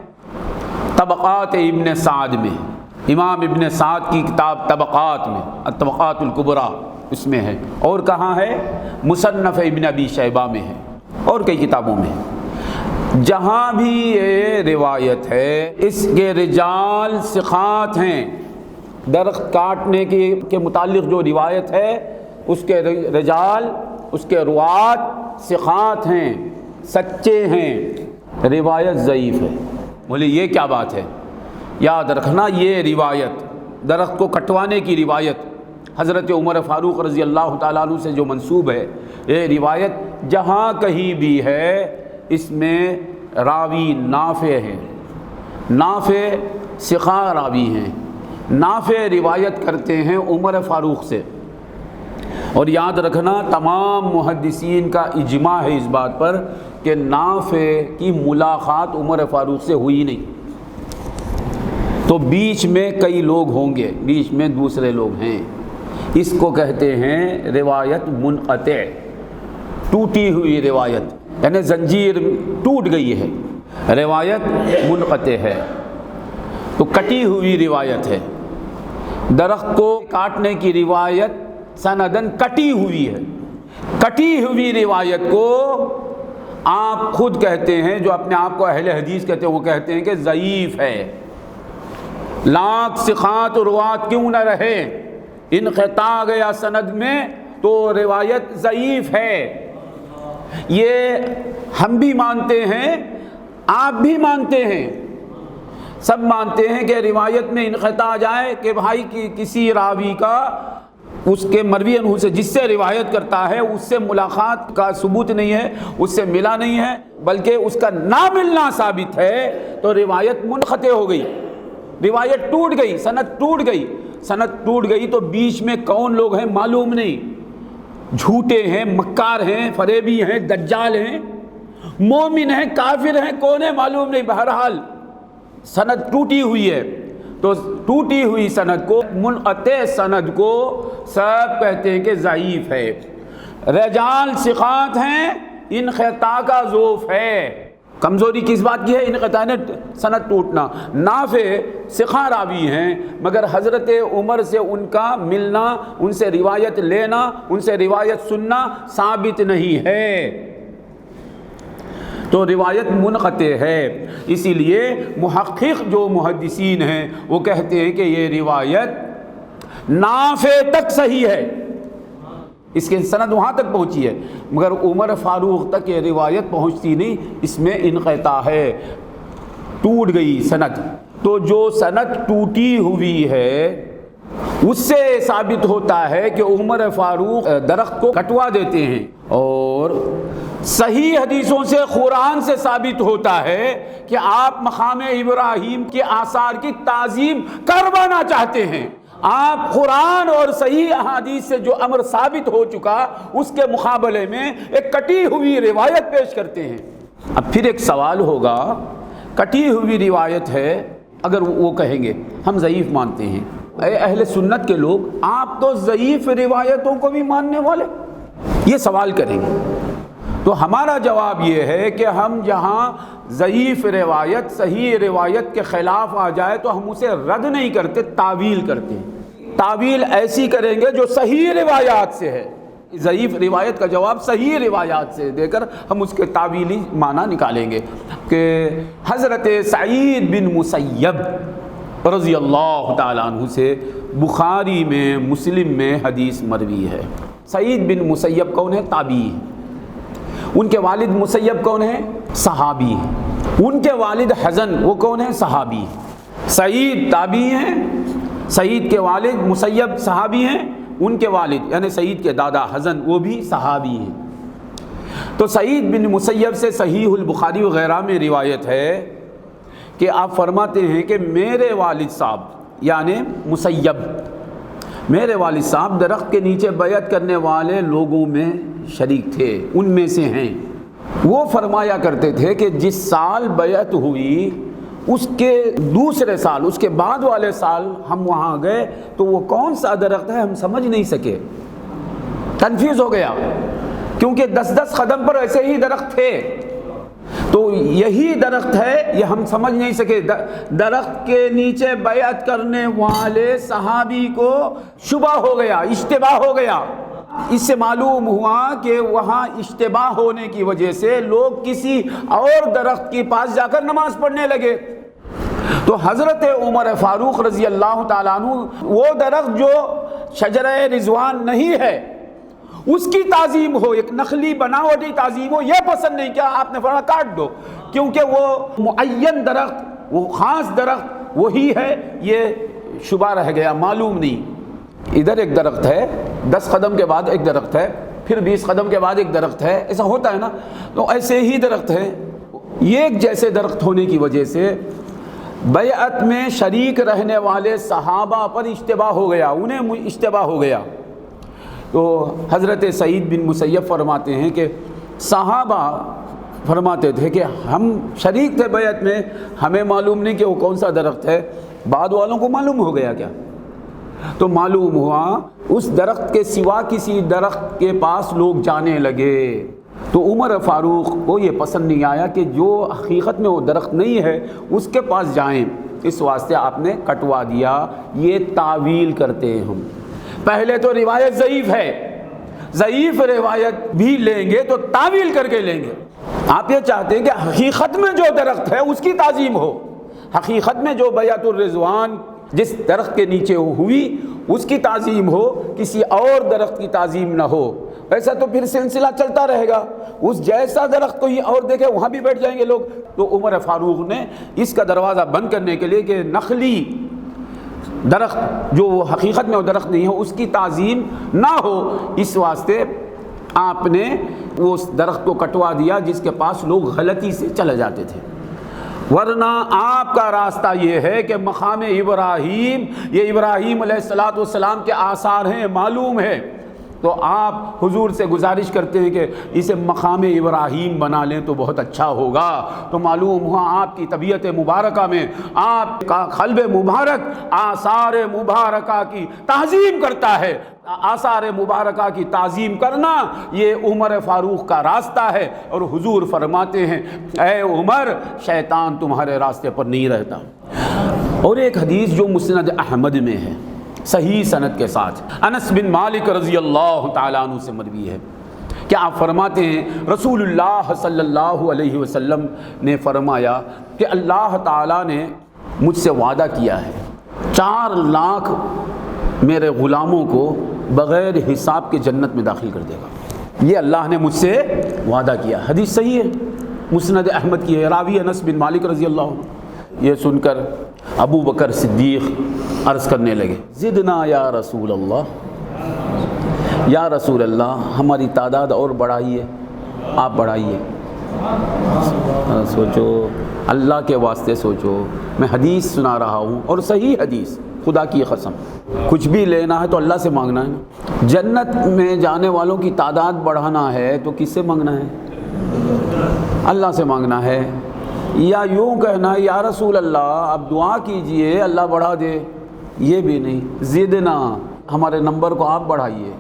طبقات ابن سعد میں، امام ابن سعد کی کتاب طبقات میں، الطبقات الکبریٰ اس میں ہے، اور کہاں ہے؟ مصنف ابن ابی شیبہ میں ہے، اور کئی کتابوں میں۔ جہاں بھی یہ روایت ہے اس کے رجال ثقات ہیں، درخت کاٹنے کے متعلق جو روایت ہے اس کے رجال، اس کے روات ثقات ہیں، سچے ہیں، روایت ضعیف ہے۔ بولے یہ کیا بات ہے؟ یاد رکھنا یہ روایت درخت کو کٹوانے کی روایت حضرت عمر فاروق رضی اللہ تعالیٰ عنہ سے جو منسوب ہے، یہ روایت جہاں کہیں بھی ہے اس میں راوی نافع ہیں، نافع ثقہ راوی ہیں، نافع روایت کرتے ہیں عمر فاروق سے۔ اور یاد رکھنا تمام محدثین کا اجماع ہے اس بات پر کہ نافع کی ملاقات عمر فاروق سے ہوئی نہیں۔ تو بیچ میں کئی لوگ ہوں گے، بیچ میں دوسرے لوگ ہیں، اس کو کہتے ہیں روایت منقطع، ٹوٹی ہوئی روایت، یعنی زنجیر ٹوٹ گئی ہے، روایت منقطع ہے، تو کٹی ہوئی روایت ہے۔ درخت کو کاٹنے کی روایت سندن کٹی ہوئی ہے۔ کٹی ہوئی روایت کو آپ خود کہتے ہیں، جو اپنے آپ کو اہل حدیث کہتے ہیں، وہ کہتے ہیں کہ ضعیف ہے۔ لاکھ ثقات و روات کیوں نہ رہے، انقطاع گیا سند میں تو روایت ضعیف ہے۔ یہ ہم بھی مانتے ہیں، آپ بھی مانتے ہیں، سب مانتے ہیں کہ روایت میں انقطاع جائے کہ بھائی کسی راوی کا اس کے مروی عنہ سے جس سے روایت کرتا ہے اس سے ملاقات کا ثبوت نہیں ہے، اس سے ملا نہیں ہے، بلکہ اس کا نہ ملنا ثابت ہے، تو روایت منقطع ہو گئی، روایت ٹوٹ گئی، سند ٹوٹ گئی۔ سند ٹوٹ گئی تو بیچ میں کون لوگ ہیں معلوم نہیں، جھوٹے ہیں، مکار ہیں، فریبی ہیں، دجال ہیں، مومن ہیں، کافر ہیں، کون ہے معلوم نہیں۔ بہرحال سند ٹوٹی ہوئی ہے، تو ٹوٹی ہوئی سند کو، منقطع سند کو سب کہتے ہیں کہ ضعیف ہے۔ رجال ثقات ہیں، انقطاع کا ذوف ہے۔ کمزوری کس بات کی ہے؟ انقطاع نے سند ٹوٹنا۔ نافع ثقہ راوی ہیں مگر حضرت عمر سے ان کا ملنا، ان سے روایت لینا، ان سے روایت سننا ثابت نہیں ہے، تو روایت منقطع ہے۔ اسی لیے محقق جو محدثین ہیں وہ کہتے ہیں کہ یہ روایت نافع تک صحیح ہے، اس کے سند وہاں تک پہنچی ہے، مگر عمر فاروق تک یہ روایت پہنچتی نہیں، اس میں انقطاع ہے، ٹوٹ گئی سند۔ تو جو سند ٹوٹی ہوئی ہے اس سے ثابت ہوتا ہے کہ عمر فاروق درخت کو کٹوا دیتے ہیں، اور صحیح حدیثوں سے قرآن سے ثابت ہوتا ہے کہ آپ مقام ابراہیم کے آثار کی تعظیم کروانا چاہتے ہیں۔ آپ قرآن اور صحیح احادیث سے جو امر ثابت ہو چکا اس کے مقابلے میں ایک کٹی ہوئی روایت پیش کرتے ہیں۔ اب پھر ایک سوال ہوگا، کٹی ہوئی روایت ہے، اگر وہ کہیں گے ہم ضعیف مانتے ہیں، اے اہل سنت کے لوگ آپ تو ضعیف روایتوں کو بھی ماننے والے، یہ سوال کریں گے۔ تو ہمارا جواب یہ ہے کہ ہم جہاں ضعیف روایت صحیح روایت کے خلاف آ جائے تو ہم اسے رد نہیں کرتے، تعویل کرتے ہیں۔ تعویل ایسی کریں گے جو صحیح روایات سے ہے، ضعیف روایت کا جواب صحیح روایات سے دے کر ہم اس کے تعویلی معنی نکالیں گے کہ حضرت سعید بن مسیب رضی اللہ تعالیٰ عنہ سے بخاری میں مسلم میں حدیث مروی ہے۔ سعید بن مسیب کون ہے؟ تابعی ہے۔ ان کے والد مسیب کون ہے؟ صحابی ہے۔ ان کے والد حزن وہ کون ہے؟ صحابی۔ سعید تابعی ہیں، سعید کے والد مسیب صحابی ہیں، ان کے والد یعنی سعید کے دادا حزن وہ بھی صحابی ہیں۔ تو سعید بن مسیب سے صحیح البخاری وغیرہ میں روایت ہے کہ آپ فرماتے ہیں کہ میرے والد صاحب یعنی مسیب، میرے والد صاحب درخت کے نیچے بیعت کرنے والے لوگوں میں شریک تھے، ان میں سے ہیں۔ وہ فرمایا کرتے تھے کہ جس سال بیعت ہوئی اس کے دوسرے سال، اس کے بعد والے سال ہم وہاں گئے تو وہ کون سا درخت ہے ہم سمجھ نہیں سکے، کنفیوز ہو گیا، کیونکہ 10 قدم پر ایسے ہی درخت تھے، تو یہی درخت ہے یہ ہم سمجھ نہیں سکے۔ درخت کے نیچے بیعت کرنے والے صحابی کو شبہ ہو گیا، اشتباہ ہو گیا۔ اس سے معلوم ہوا کہ وہاں اشتباہ ہونے کی وجہ سے لوگ کسی اور درخت کے پاس جا کر نماز پڑھنے لگے۔ تو حضرت عمر فاروق رضی اللہ تعالیٰ عنہ وہ درخت جو شجرہ رضوان نہیں ہے اس کی تعظیم ہو، ایک نخلی بناوٹی تعظیم ہو، یہ پسند نہیں کیا، آپ نے فرمایا کاٹ دو، کیونکہ وہ معین درخت، وہ خاص درخت وہی ہے، یہ شبہ رہ گیا، معلوم نہیں۔ ادھر ایک درخت ہے، 10 قدم کے بعد ایک درخت ہے، پھر 20 قدم کے بعد ایک درخت ہے، ایسا ہوتا ہے نا، تو ایسے ہی درخت ہے۔ یہ ایک جیسے درخت ہونے کی وجہ سے بیعت میں شریک رہنے والے صحابہ پر اشتباہ ہو گیا، انہیں اشتباہ ہو گیا۔ تو حضرت سعید بن مسیب فرماتے ہیں کہ صحابہ فرماتے تھے کہ ہم شریک تھے بیعت میں، ہمیں معلوم نہیں کہ وہ کون سا درخت ہے، بعد والوں کو معلوم ہو گیا کیا؟ تو معلوم ہوا اس درخت کے سوا کسی درخت کے پاس لوگ جانے لگے۔ تو عمر فاروق کو یہ پسند نہیں آیا کہ جو حقیقت میں وہ درخت نہیں ہے اس کے پاس جائیں، اس واسطے آپ نے کٹوا دیا۔ یہ تعویل کرتے ہیں ہم، پہلے تو روایت ضعیف ہے، ضعیف روایت بھی لیں گے تو تعویل کر کے لیں گے۔ آپ یہ چاہتے ہیں کہ حقیقت میں جو درخت ہے اس کی تعظیم ہو، حقیقت میں جو بیعت الرضوان جس درخت کے نیچے ہوئی اس کی تعظیم ہو، کسی اور درخت کی تعظیم نہ ہو۔ ایسا تو پھر سلسلہ چلتا رہے گا، اس جیسا درخت کوئی اور دیکھے وہاں بھی بیٹھ جائیں گے لوگ۔ تو عمر فاروق نے اس کا دروازہ بند کرنے کے لیے کہ نخلی درخت جو حقیقت میں وہ درخت نہیں ہو اس کی تعظیم نہ ہو، اس واسطے آپ نے اس درخت کو کٹوا دیا جس کے پاس لوگ غلطی سے چلے جاتے تھے۔ ورنہ آپ کا راستہ یہ ہے کہ مقام ابراہیم، یہ ابراہیم علیہ السلام کے آثار ہیں، معلوم ہے، تو آپ حضور سے گزارش کرتے ہیں کہ اسے مقام ابراہیم بنا لیں تو بہت اچھا ہوگا۔ تو معلوم ہوا آپ کی طبیعت مبارکہ میں، آپ کا قلب مبارک آثار مبارکہ کی تعظیم کرتا ہے۔ آثار مبارکہ کی تعظیم کرنا یہ عمر فاروق کا راستہ ہے، اور حضور فرماتے ہیں اے عمر شیطان تمہارے راستے پر نہیں رہتا۔ اور ایک حدیث جو مسند احمد میں ہے صحیح سند کے ساتھ، انس بن مالک رضی اللہ تعالیٰ عنہ سے مروی ہے کہ آپ فرماتے ہیں رسول اللہ صلی اللہ علیہ وسلم نے فرمایا کہ اللہ تعالیٰ نے مجھ سے وعدہ کیا ہے 4 لاکھ میرے غلاموں کو بغیر حساب کے جنت میں داخل کر دے گا، یہ اللہ نے مجھ سے وعدہ کیا۔ حدیث صحیح ہے، مسند احمد کی ہے، راوی انس بن مالک رضی اللہ عنہ۔ یہ سن کر ابو بکر صدیق عرض کرنے لگے، زدنا یا رسول اللہ، یا رسول اللہ ہماری تعداد اور بڑھائیے، آپ بڑھائیے۔ سوچو، اللہ کے واسطے سوچو، میں حدیث سنا رہا ہوں اور صحیح حدیث، خدا کی قسم، کچھ بھی لینا ہے تو اللہ سے مانگنا ہے نا۔ جنت میں جانے والوں کی تعداد بڑھانا ہے تو کس سے مانگنا ہے؟ اللہ سے مانگنا ہے، یا یوں کہنا ہے یا رسول اللہ آپ دعا کیجئے اللہ بڑھا دے، یہ بھی نہیں، زدنا ہمارے نمبر کو آپ بڑھائیے۔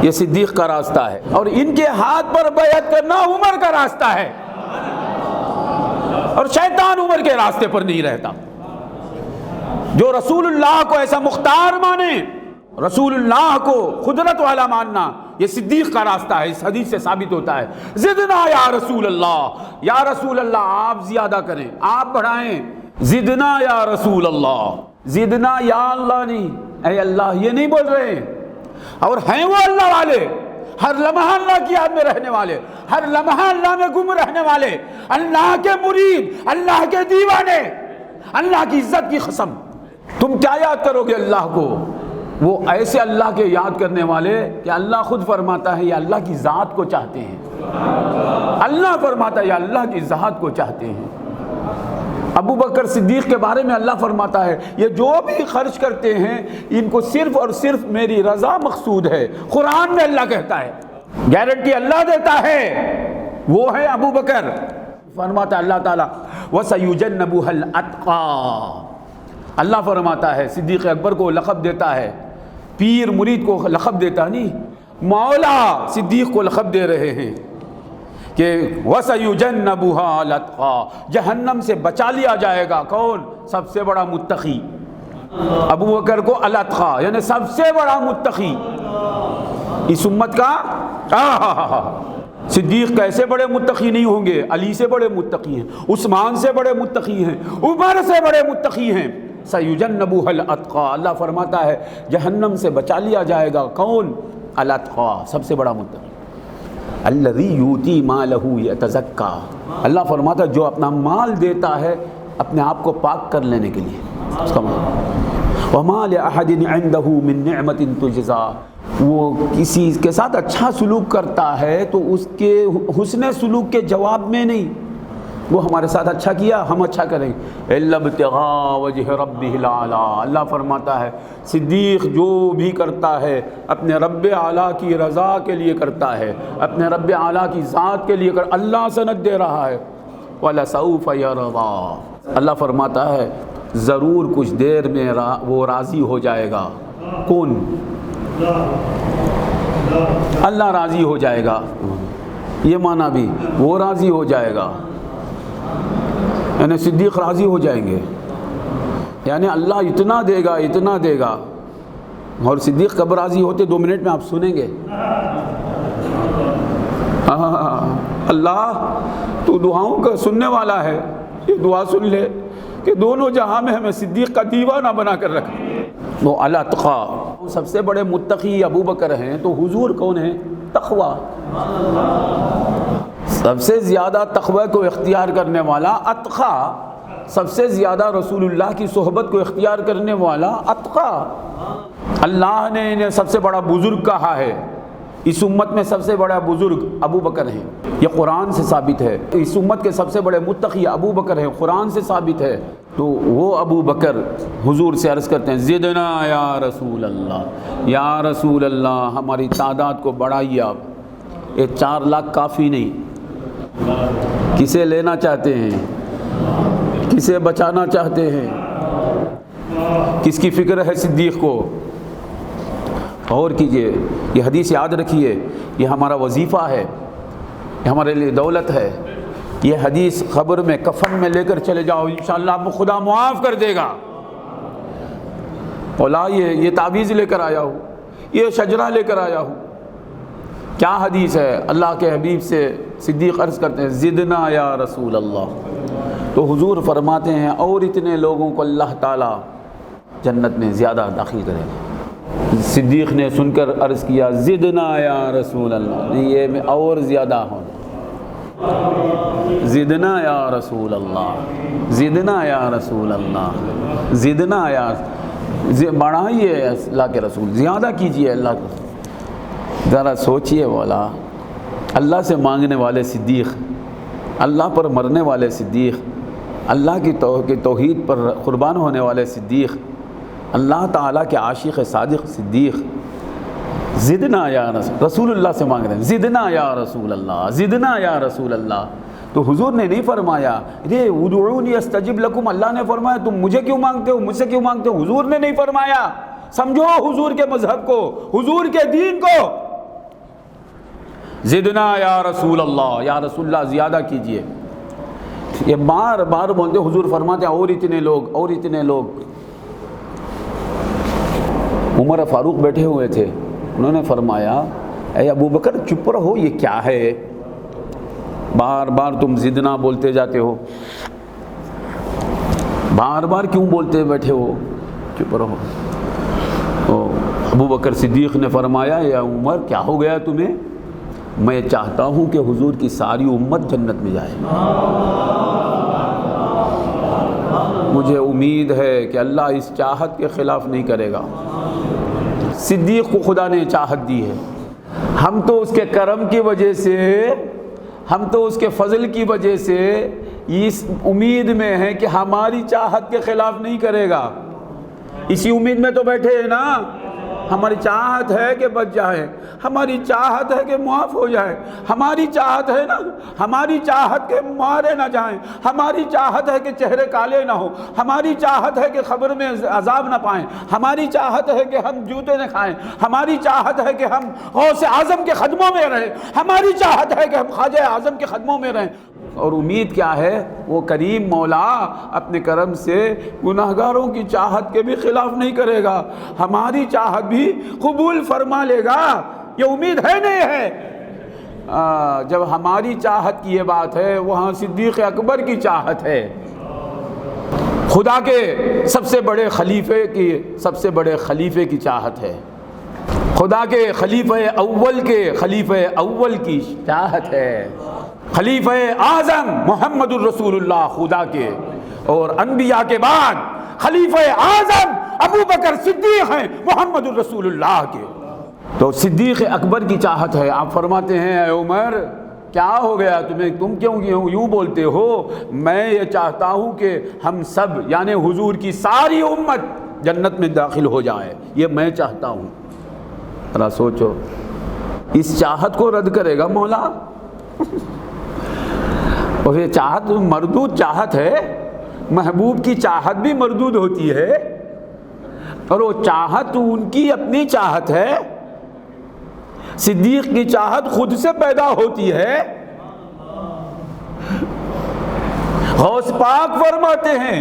یہ صدیق کا راستہ ہے، اور ان کے ہاتھ پر بیعت کرنا عمر کا راستہ ہے، اور شیطان عمر کے راستے پر نہیں رہتا۔ جو رسول اللہ کو ایسا مختار مانے، رسول اللہ کو قدرت والا ماننا، یہ صدیق کا راستہ ہے۔ اس حدیث سے ثابت ہوتا ہے، زدنا یا رسول اللہ، یا رسول اللہ آپ زیادہ کریں، آپ بڑھائیں، زدنا یا رسول اللہ، زدنا یا اللہ نہیں، اے اللہ یہ نہیں بول رہے ہیں، اور ہیں وہ اللہ والے، ہر لمحہ اللہ کی یاد میں رہنے والے، ہر لمحہ اللہ میں گم رہنے والے، اللہ کے مرید، اللہ کے دیوانے، اللہ کی عزت کی قسم۔ تم کیا یاد کرو گے اللہ کو؟ وہ ایسے اللہ کے یاد کرنے والے کہ اللہ خود فرماتا ہے یہ اللہ کی ذات کو چاہتے ہیں، اللہ فرماتا ہے یہ اللہ کی ذات کو چاہتے ہیں۔ ابو بکر صدیق کے بارے میں اللہ فرماتا ہے یہ جو بھی خرچ کرتے ہیں ان کو صرف اور صرف میری رضا مقصود ہے۔ قرآن میں اللہ کہتا ہے، گارنٹی اللہ دیتا ہے، وہ ہے ابو بکر۔ فرماتا ہے اللہ تعالیٰ وَسَيُجَنَّبُهَا الْأَتْقَى، اللہ فرماتا ہے صدیق اکبر کو لقب دیتا ہے، پیر مرید کو لقب دیتا نہیں، مولا صدیق کو لقب دے رہے ہیں کہ وَسَيُجَنَّبُهَا الْأَتْقَى، جہنم سے بچا لیا جائے گا کون؟ سب سے بڑا متقی۔ ابو بکر کو الاتقى یعنی سب سے بڑا متقی اس امت کا۔ صدیق کیسے بڑے متقی نہیں ہوں گے؟ علی سے بڑے متقی ہیں، عثمان سے بڑے متقی ہیں، عمر سے بڑے متقی ہیں۔ سَيُجَنَّبُهَا الْأَتْقَى، اللہ فرماتا ہے جہنم سے بچا لیا جائے گا کون؟ الاتقى، سب سے بڑا متقی۔ الذی یؤتی مالہ یتزکیٰ، اللہ فرماتا ہے جو اپنا مال دیتا ہے اپنے آپ کو پاک کر لینے کے لیے، اس کا مال۔ وما لأحد عنده من نعمت تجزیٰ، وہ کسی کے ساتھ اچھا سلوک کرتا ہے تو اس کے حسن سلوک کے جواب میں نہیں، وہ ہمارے ساتھ اچھا کیا ہم اچھا کریں، الا ابتغاء وجہ ربہ الاعلیٰ، اللہ فرماتا ہے صدیق جو بھی کرتا ہے اپنے رب اعلیٰ کی رضا کے لیے کرتا ہے، اپنے رب اعلیٰ کی ذات کے لیے اللہ سند دے رہا ہے۔ وَلَسَوْفَ يَرْضَىٰ، اللہ فرماتا ہے ضرور کچھ دیر میں وہ راضی ہو جائے گا۔ کون؟ اللہ راضی ہو جائے گا، یہ معنی بھی وہ راضی ہو جائے گا، یعنی صدیق راضی ہو جائیں گے، یعنی اللہ اتنا دے گا اتنا دے گا۔ اور صدیق کب راضی ہوتے 2 منٹ میں آپ سنیں گے۔ اللہ تو دعاؤں کا سننے والا ہے، یہ دعا سن لے کہ دونوں جہاں میں ہمیں صدیق کا دیوانہ بنا کر رکھے۔ وہ الاتقى، سب سے بڑے متقی ابو بکر ہیں تو حضور کون ہیں؟ تقوی، سب سے زیادہ تقوی کو اختیار کرنے والا اتقیٰ، سب سے زیادہ رسول اللہ کی صحبت کو اختیار کرنے والا اتقیٰ۔ اللہ نے انہیں سب سے بڑا بزرگ کہا ہے، اس امت میں سب سے بڑا بزرگ ابو بکر ہیں، یہ قرآن سے ثابت ہے۔ اس امت کے سب سے بڑے متقی ابو بکر ہیں، قرآن سے ثابت ہے۔ تو وہ ابو بکر حضور سے عرض کرتے ہیں زدنا یا رسول اللہ، یا رسول اللہ ہماری تعداد کو بڑھائیے آپ، یہ 4 لاکھ کافی نہیں۔ کسے لینا چاہتے ہیں؟ کسے بچانا چاہتے ہیں؟ کس کی فکر ہے صدیق کو؟ غور کیجئے، یہ حدیث یاد رکھیے، یہ ہمارا وظیفہ ہے، یہ ہمارے لیے دولت ہے۔ یہ حدیث قبر میں کفن میں لے کر چلے جاؤ، انشاءاللہ آپ کو خدا معاف کر دے گا۔ اولا یہ تعویذ لے کر آیا ہوں، یہ شجرہ لے کر آیا ہوں۔ کیا حدیث ہے؟ اللہ کے حبیب سے صدیق عرض کرتے ہیں زدنا یا رسول اللہ، تو حضور فرماتے ہیں اور اتنے لوگوں کو اللہ تعالیٰ جنت میں زیادہ داخل کرے گا۔ صدیق نے سن کر عرض کیا زدنا یا رسول اللہ، یہ میں اور زیادہ ہوں، زدنا یا رسول اللہ، زدنا یا رسول اللہ، زدنا یا بڑھائیے اللہ کے رسول، زیادہ کیجئے اللہ کو۔ ذرا سوچئے مولا، اللہ سے مانگنے والے صدیق، اللہ پر مرنے والے صدیق، اللہ کی توحید پر قربان ہونے والے صدیق، اللہ تعالیٰ کے عاشق صادق صدیق، زدنا یا رسول اللہ سے مانگ رہے ہیں، زدنا یا رسول اللہ، زدنا یا رسول اللہ۔ تو حضور نے نہیں فرمایا ادعونی استجب لکم، اللہ نے فرمایا تم مجھے کیوں مانگتے ہو، مجھ سے کیوں مانگتے ہو؟ حضور نے نہیں فرمایا۔ سمجھو حضور کے مذہب کو، حضور کے دین کو۔ زدنا یا رسول اللہ، یا رسول اللہ زیادہ کیجئے، یہ بار بار بولتے، حضور فرماتے اور اتنے لوگ، اور اتنے لوگ۔ عمر فاروق بیٹھے ہوئے تھے، انہوں نے فرمایا اے ابو بکر چپ رہو، یہ کیا ہے، بار بار تم زدنا بولتے جاتے ہو، بار بار کیوں بولتے بیٹھے ہو، چپ رہو۔ ابو بکر صدیق نے فرمایا یا عمر کیا ہو گیا تمہیں؟ میں چاہتا ہوں کہ حضور کی ساری امت جنت میں جائے، مجھے امید ہے کہ اللہ اس چاہت کے خلاف نہیں کرے گا۔ صدیق کو خدا نے چاہت دی ہے، ہم تو اس کے کرم کی وجہ سے، ہم تو اس کے فضل کی وجہ سے اس امید میں ہیں کہ ہماری چاہت کے خلاف نہیں کرے گا، اسی امید میں تو بیٹھے ہیں نا۔ ہماری چاہت ہے کہ بچ جائے، ہماری چاہت ہے کہ معاف ہو جائے، ہماری چاہت ہے نا، ہماری چاہت کے مارے نہ جائیں، ہماری چاہت ہے کہ چہرے کالے نہ ہو، ہماری چاہت ہے کہ قبر میں عذاب نہ پائیں، ہماری چاہت ہے کہ ہم جوتے نہ کھائیں، ہماری چاہت ہے کہ ہم غوث اعظم کے قدموں میں رہیں، ہماری چاہت ہے کہ ہم خواجہ اعظم کے قدموں میں رہیں۔ اور امید کیا ہے؟ وہ کریم مولا اپنے کرم سے گناہگاروں کی چاہت کے بھی خلاف نہیں کرے گا، ہماری چاہت بھی قبول فرما لے گا، یہ امید ہے نہیں ہے؟ جب ہماری چاہت کی یہ بات ہے، وہاں صدیق اکبر کی چاہت ہے، خدا کے سب سے بڑے خلیفے کی چاہت ہے، خدا کے خلیفہ اول کی چاہت ہے، خلیفہ اعظم محمد الرسول اللہ خدا کے، اور انبیاء کے بعد خلیفہ اعظم ابو بکر صدیق ہیں محمد الرسول اللہ کے۔ تو صدیق اکبر کی چاہت ہے۔ آپ فرماتے ہیں اے عمر کیا ہو گیا تمہیں، تم کیوں یوں بولتے ہو؟ میں یہ چاہتا ہوں کہ ہم سب یعنی حضور کی ساری امت جنت میں داخل ہو جائے، یہ میں چاہتا ہوں۔ ذرا سوچو، اس چاہت کو رد کرے گا مولا؟ اور یہ چاہت مردود چاہت ہے، محبوب کی چاہت بھی مردود ہوتی ہے، اور وہ چاہت ان کی اپنی چاہت ہے، صدیق کی چاہت خود سے پیدا ہوتی ہے۔ غوث پاک فرماتے ہیں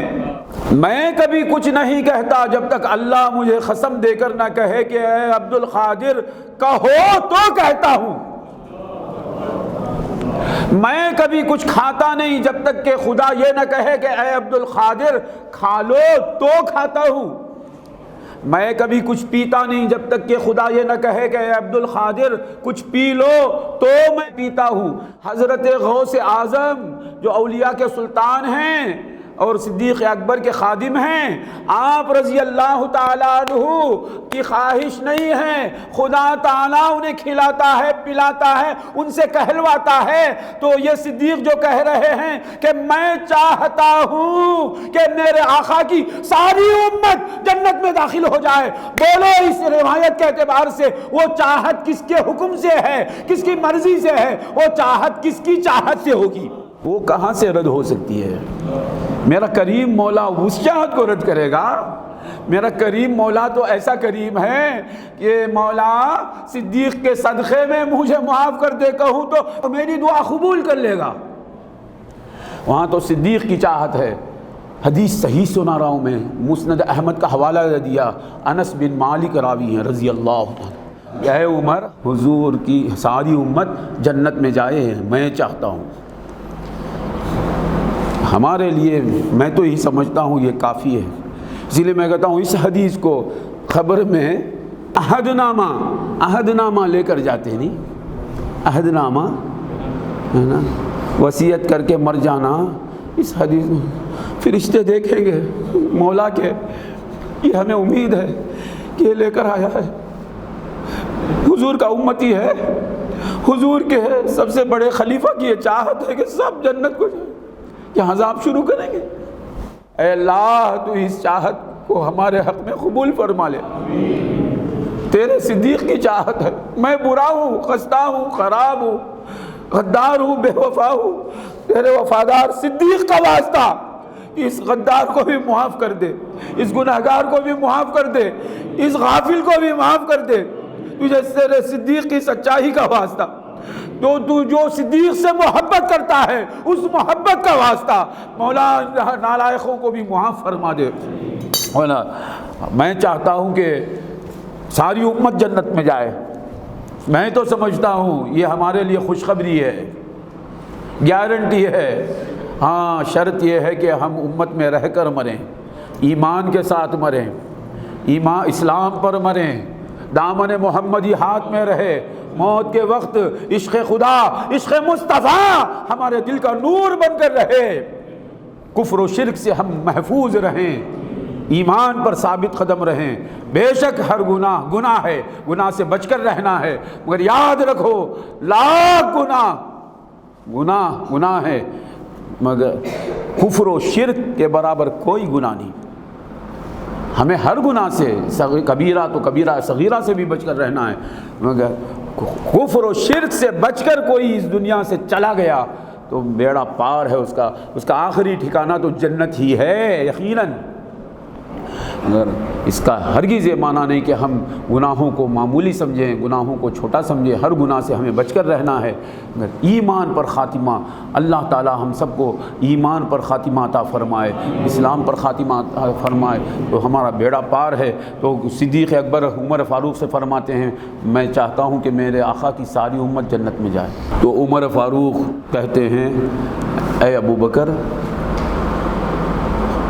میں کبھی کچھ نہیں کہتا جب تک اللہ مجھے قسم دے کر نہ کہے کہ اے عبد القادر کہو تو کہتا ہوں، میں کبھی کچھ کھاتا نہیں جب تک کہ خدا یہ نہ کہے کہ اے عبد القادر کھا لو تو کھاتا ہوں، میں کبھی کچھ پیتا نہیں جب تک کہ خدا یہ نہ کہے کہ اے عبد القادر کچھ پی لو تو میں پیتا ہوں۔ حضرت غوث اعظم جو اولیاء کے سلطان ہیں اور صدیق اکبر کے خادم ہیں، آپ رضی اللہ تعالیٰ عنہ کی خواہش نہیں ہے، خدا تعالیٰ انہیں کھلاتا ہے، پلاتا ہے، ان سے کہلواتا ہے، تو یہ صدیق جو کہہ رہے ہیں کہ میں چاہتا ہوں کہ میرے آقا کی ساری امت جنت میں داخل ہو جائے، بولو اس روایت کے اعتبار سے وہ چاہت کس کے حکم سے ہے، کس کی مرضی سے ہے؟ وہ چاہت کس کی چاہت سے ہوگی؟ وہ کہاں سے رد ہو سکتی ہے؟ میرا کریم مولا اس چاہت کو رد کرے گا؟ میرا کریم مولا تو ایسا کریم ہے کہ مولا صدیق کے صدقے میں مجھے معاف کر دے کہوں تو میری دعا قبول کر لے گا۔ وہاں تو صدیق کی چاہت ہے۔ حدیث صحیح سنا رہا ہوں میں، مسند احمد کا حوالہ دیا، انس بن مالک راوی ہیں رضی اللہ عنہ، اے عمر حضور کی ساری امت جنت میں جائے، میں چاہتا ہوں، ہمارے لیے میں تو یہی سمجھتا ہوں یہ کافی ہے، اسی لیے میں کہتا ہوں اس حدیث کو خبر میں عہد نامہ لے کر جاتے نہیں، عہد نامہ ہے نا، وصیت کر کے مر جانا، اس حدیث میں فرشتے دیکھیں گے مولا کے، یہ ہمیں امید ہے کہ یہ لے کر آیا ہے، حضور کا امتی ہے، حضور کے سب سے بڑے خلیفہ کی یہ چاہت ہے کہ سب جنت کو جائیں، کہ عذاب شروع کریں گے۔ اے اللہ تو اس چاہت کو ہمارے حق میں قبول فرما لے، تیرے صدیق کی چاہت ہے، میں برا ہوں، خستہ ہوں، خراب ہوں، غدار ہوں، بے وفا ہوں، تیرے وفادار صدیق کا واسطہ اس غدار کو بھی معاف کر دے، اس گناہگار کو بھی معاف کر دے، اس غافل کو بھی معاف کر دے، تجھے تیرے صدیق کی سچائی کا واسطہ، تو جو صدیق سے محبت کرتا ہے اس محبت کا واسطہ مولا نالائقوں کو بھی معاف فرما دے۔ مولا میں چاہتا ہوں کہ ساری امت جنت میں جائے، میں تو سمجھتا ہوں یہ ہمارے لیے خوشخبری ہے، گارنٹی ہے، ہاں شرط یہ ہے کہ ہم امت میں رہ کر مریں، ایمان کے ساتھ مریں، ایمان اسلام پر مریں، دامن محمدی ہاتھ میں رہے، موت کے وقت عشق خدا، عشق مصطفیٰ ہمارے دل کا نور بن کر رہے، کفر و شرک سے ہم محفوظ رہیں، ایمان پر ثابت قدم رہیں۔ بے شک ہر گناہ ہے، گناہ سے بچ کر رہنا ہے، مگر یاد رکھو لاکھ گناہ ہے، مگر کفر و شرک کے برابر کوئی گناہ نہیں۔ ہمیں ہر گناہ سے، کبیرہ تو کبیرہ صغیرہ سے بھی بچ کر رہنا ہے، مگر کفر و شرک سے بچ کر کوئی اس دنیا سے چلا گیا تو بیڑا پار ہے، اس کا آخری ٹھکانہ تو جنت ہی ہے یقیناً۔ مگر اس کا ہرگز یہ معنی نہیں کہ ہم گناہوں کو معمولی سمجھیں، گناہوں کو چھوٹا سمجھیں، ہر گناہ سے ہمیں بچ کر رہنا ہے، مگر ایمان پر خاتمہ، اللہ تعالی ہم سب کو ایمان پر خاتمہ عطا فرمائے، اسلام پر خاتمہ عطا فرمائے تو ہمارا بیڑا پار ہے۔ تو صدیق اکبر عمر فاروق سے فرماتے ہیں میں چاہتا ہوں کہ میرے آقا کی ساری امت جنت میں جائے، تو عمر فاروق کہتے ہیں اے ابو بکر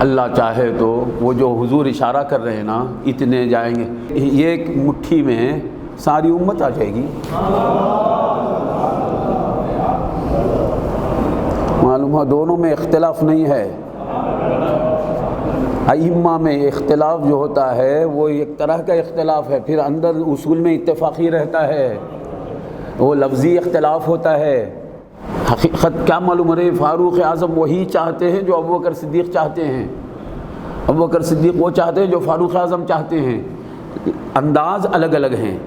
اللہ چاہے تو وہ جو حضور اشارہ کر رہے ہیں نا اتنے جائیں گے، یہ ایک مٹھی میں ساری امت آ جائے گی۔ معلوم ہے دونوں میں اختلاف نہیں ہے، ائمہ میں اختلاف جو ہوتا ہے وہ ایک طرح کا اختلاف ہے، پھر اندر اصول میں اتفاقی رہتا ہے، وہ لفظی اختلاف ہوتا ہے۔ حقیقت کیا معلوم رہے، فاروق اعظم وہی چاہتے ہیں جو ابوبکر صدیق چاہتے ہیں، ابوبکر صدیق وہ چاہتے ہیں جو فاروق اعظم چاہتے ہیں، انداز الگ الگ ہیں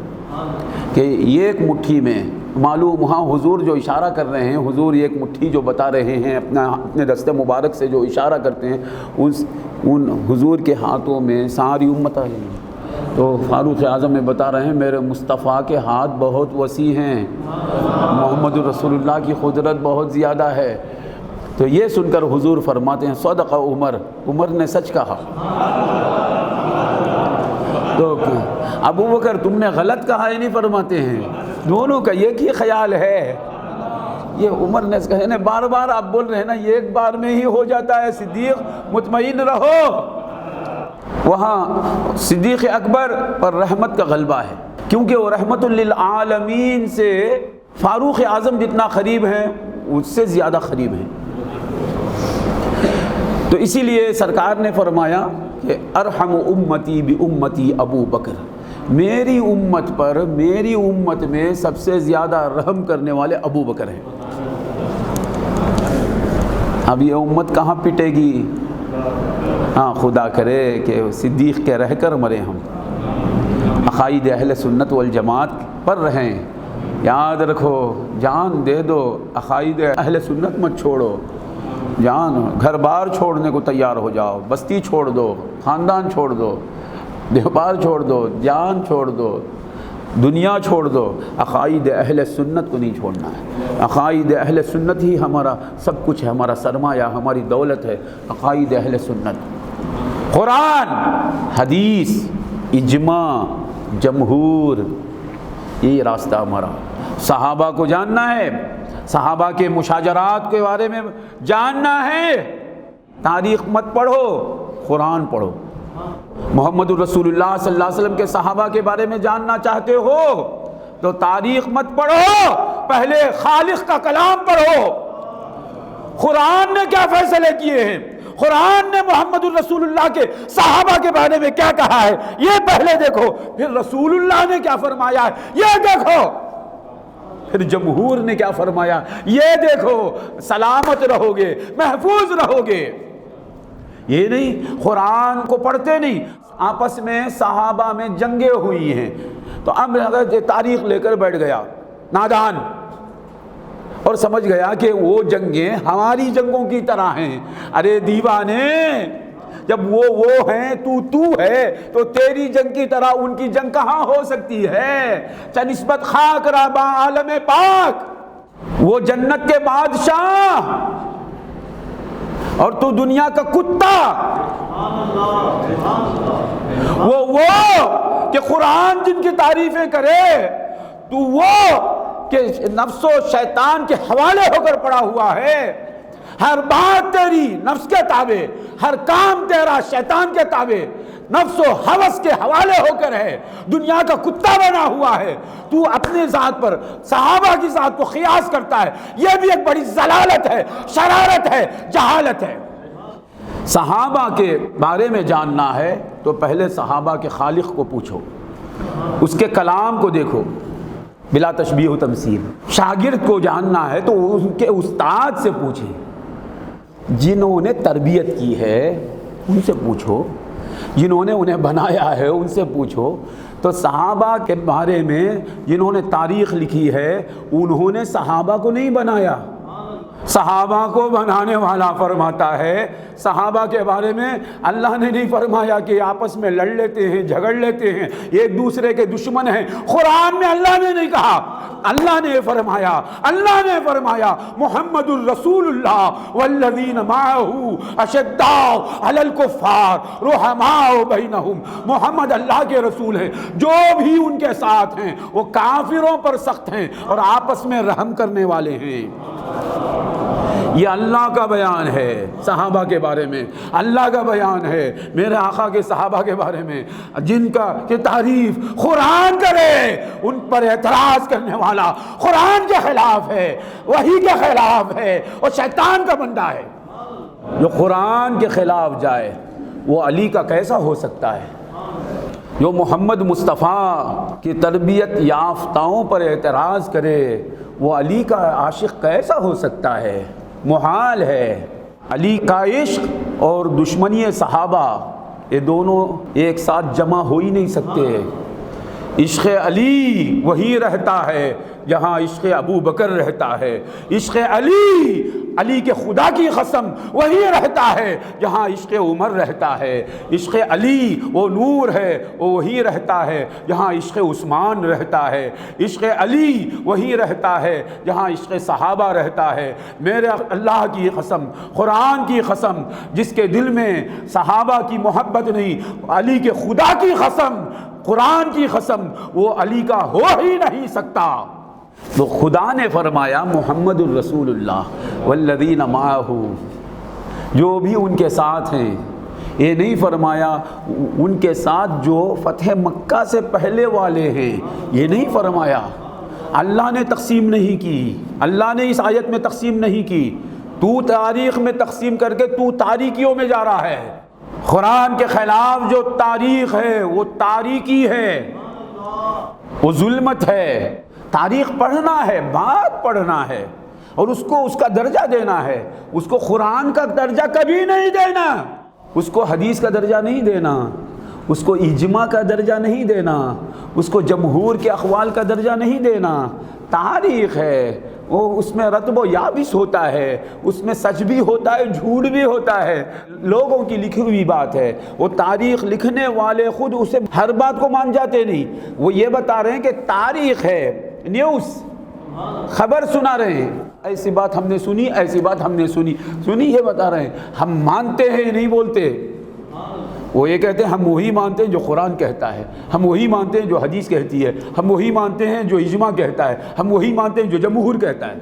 کہ یہ ایک مٹھی میں معلوم، وہاں حضور جو اشارہ کر رہے ہیں، حضور ایک مٹھی جو بتا رہے ہیں اپنے دست مبارک سے جو اشارہ کرتے ہیں، ان حضور کے ہاتھوں میں ساری امت آ جائے گی۔ تو فاروق اعظم میں بتا رہے ہیں میرے مصطفیٰ کے ہاتھ بہت وسیع ہیں، محمد رسول اللہ کی قدرت بہت زیادہ ہے۔ تو یہ سن کر حضور فرماتے ہیں صدق عمر نے سچ کہا۔ تو ابو بکر تم نے غلط کہا ہی نہیں فرماتے ہیں، دونوں کا ایک ہی خیال ہے۔ یہ عمر نے کہا بار بار آپ بول رہے ہیں نا، یہ ایک بار میں ہی ہو جاتا ہے، صدیق مطمئن رہو۔ وہاں صدیق اکبر پر رحمت کا غلبہ ہے، کیونکہ وہ رحمت للعالمین سے فاروق اعظم جتنا قریب ہیں اس سے زیادہ قریب ہیں۔ تو اسی لیے سرکار نے فرمایا کہ ارحم امتی بامتی ابو بکر، میری امت پر، میری امت میں سب سے زیادہ رحم کرنے والے ابو بکر ہیں۔ اب یہ امت کہاں پٹے گی؟ ہاں خدا کرے کہ صدیق کے رہ کر مرے ہم، عقائد اہل سنت والجماعت پر رہیں۔ یاد رکھو جان دے دو، عقائد اہل سنت مت چھوڑو، جان گھر بار چھوڑنے کو تیار ہو جاؤ، بستی چھوڑ دو، خاندان چھوڑ دو، دیوبار چھوڑ دو، جان چھوڑ دو، دنیا چھوڑ دو، عقائد اہل سنت کو نہیں چھوڑنا ہے۔ عقائد اہل سنت ہی ہمارا سب کچھ ہے، ہمارا سرمایہ، ہماری دولت ہے، عقائد اہل سنت، قرآن، حدیث، اجماع، جمہور، یہی راستہ ہمارا۔ صحابہ کو جاننا ہے، صحابہ کے مشاجرات کے بارے میں جاننا ہے، تاریخ مت پڑھو، قرآن پڑھو۔ محمد الرسول اللہ صلی اللہ علیہ وسلم کے صحابہ کے بارے میں جاننا چاہتے ہو تو تاریخ مت پڑھو، پہلے خالق کا کلام پڑھو۔ قرآن نے کیا فیصلے کیے ہیں، قرآن نے محمد الرسول اللہ کے صحابہ کے بارے میں کیا کہا ہے، یہ پہلے دیکھو، پھر رسول اللہ نے کیا فرمایا ہے یہ دیکھو، پھر جمہور نے کیا فرمایا یہ دیکھو، سلامت رہو گے، محفوظ رہو گے۔ یہ نہیں قرآن کو پڑھتے نہیں، آپس میں صحابہ میں جنگیں ہوئی ہیں، تو اب اگر تاریخ لے کر بیٹھ گیا نادان اور سمجھ گیا کہ وہ جنگیں ہماری جنگوں کی طرح ہیں، ارے دیوانے، جب وہ ہیں تو ہے تو تیری جنگ کی طرح ان کی جنگ کہاں ہو سکتی ہے؟ چنسبت خاک رابا عالم پاک، وہ جنت کے بادشاہ اور تو دنیا کا کتا، وہ کہ قرآن جن کی تعریفیں کرے تو وہ کہ نفس و شیطان کے حوالے ہو کر پڑا ہوا ہے، ہر بات تیری نفس کے تابع، ہر کام تیرا شیطان کے تابع، نفس و ہوس کے حوالے ہو کر ہے، دنیا کا کتا بنا ہوا ہے، تو اپنے ذات پر صحابہ کی ذات کو قیاس کرتا ہے، یہ بھی ایک بڑی ضلالت ہے، شرارت ہے، جہالت ہے۔ صحابہ کے بارے میں جاننا ہے تو پہلے صحابہ کے خالق کو پوچھو، اس کے کلام کو دیکھو بلا تشبیہ و تمثیل۔ شاگرد کو جاننا ہے تو ان کے استاد سے پوچھیں، جنہوں نے تربیت کی ہے ان سے پوچھو، جنہوں نے انہیں بنایا ہے ان سے پوچھو۔ تو صحابہ کے بارے میں جنہوں نے تاریخ لکھی ہے انہوں نے صحابہ کو نہیں بنایا، صحابہ کو بنانے والا فرماتا ہے۔ صحابہ کے بارے میں اللہ نے نہیں فرمایا کہ آپس میں لڑ لیتے ہیں، جھگڑ لیتے ہیں، ایک دوسرے کے دشمن ہیں، قرآن میں اللہ نے نہیں کہا، اللہ نے فرمایا محمد الرسول اللہ والذین معہ اشداء علی الکفار رحماء بینہم، محمد اللہ کے رسول ہیں، جو بھی ان کے ساتھ ہیں وہ کافروں پر سخت ہیں اور آپس میں رحم کرنے والے ہیں۔ یہ اللہ کا بیان ہے صحابہ کے بارے میں، اللہ کا بیان ہے میرے آقا کے صحابہ کے بارے میں، جن کا کہ تعریف قرآن کرے ان پر اعتراض کرنے والا قرآن کے خلاف ہے، وحی کے خلاف ہے اور شیطان کا بندہ ہے۔ جو قرآن کے خلاف جائے وہ علی کا کیسا ہو سکتا ہے؟ جو محمد مصطفیٰ کی تربیت یافتاؤں پر اعتراض کرے وہ علی کا عاشق کیسا ہو سکتا ہے؟ محال ہے۔ علی کا عشق اور دشمنی صحابہ یہ دونوں ایک ساتھ جمع ہو ہی نہیں سکتے۔ عشق علی وہی رہتا ہے جہاں عشق ابو بکر رہتا ہے، عشق علی کے خدا کی قسم وہی رہتا ہے جہاں عشق عمر رہتا ہے، عشق علی وہ نور ہے وہ وہی رہتا ہے جہاں عشق عثمان رہتا ہے، عشق علی وہی رہتا ہے جہاں عشق صحابہ رہتا ہے۔ میرے اللہ کی قسم، قرآن کی قسم، جس کے دل میں صحابہ کی محبت نہیں، علی کے خدا کی قسم، قرآن کی قسم، وہ علی کا ہو ہی نہیں سکتا۔ تو خدا نے فرمایا محمد الرسول اللہ والذین معہ، جو بھی ان کے ساتھ ہیں، یہ نہیں فرمایا ان کے ساتھ جو فتح مکہ سے پہلے والے ہیں، یہ نہیں فرمایا۔ اللہ نے تقسیم نہیں کی، اللہ نے اس آیت میں تقسیم نہیں کی، تو تاریخ میں تقسیم کر کے تو تاریکیوں میں جا رہا ہے۔ قرآن کے خلاف جو تاریخ ہے وہ تاریکی ہے، وہ ظلمت ہے۔ تاریخ پڑھنا ہے، بات پڑھنا ہے اور اس کو اس کا درجہ دینا ہے، اس کو قرآن کا درجہ کبھی نہیں دینا، اس کو حدیث کا درجہ نہیں دینا، اس کو اجماع کا درجہ نہیں دینا، اس کو جمہور کے اقوال کا درجہ نہیں دینا۔ تاریخ ہے، وہ اس میں رتب و یابس ہوتا ہے، اس میں سچ بھی ہوتا ہے، جھوٹ بھی ہوتا ہے، لوگوں کی لکھی ہوئی بات ہے۔ وہ تاریخ لکھنے والے خود اسے ہر بات کو مان جاتے نہیں، وہ یہ بتا رہے ہیں کہ تاریخ ہے، نیوز خبر سنا رہے ہیں، ایسی بات ہم نے سنی، ایسی بات ہم نے سنی، یہ بتا رہے ہیں۔ ہم مانتے ہیں نہیں بولتے، وہ یہ کہتے ہیں ہم وہی مانتے ہیں جو قرآن کہتا ہے، ہم وہی مانتے ہیں جو حدیث کہتی ہے، ہم وہی مانتے ہیں جو اجماع کہتا ہے، ہم وہی مانتے ہیں جو جمہور کہتا ہے۔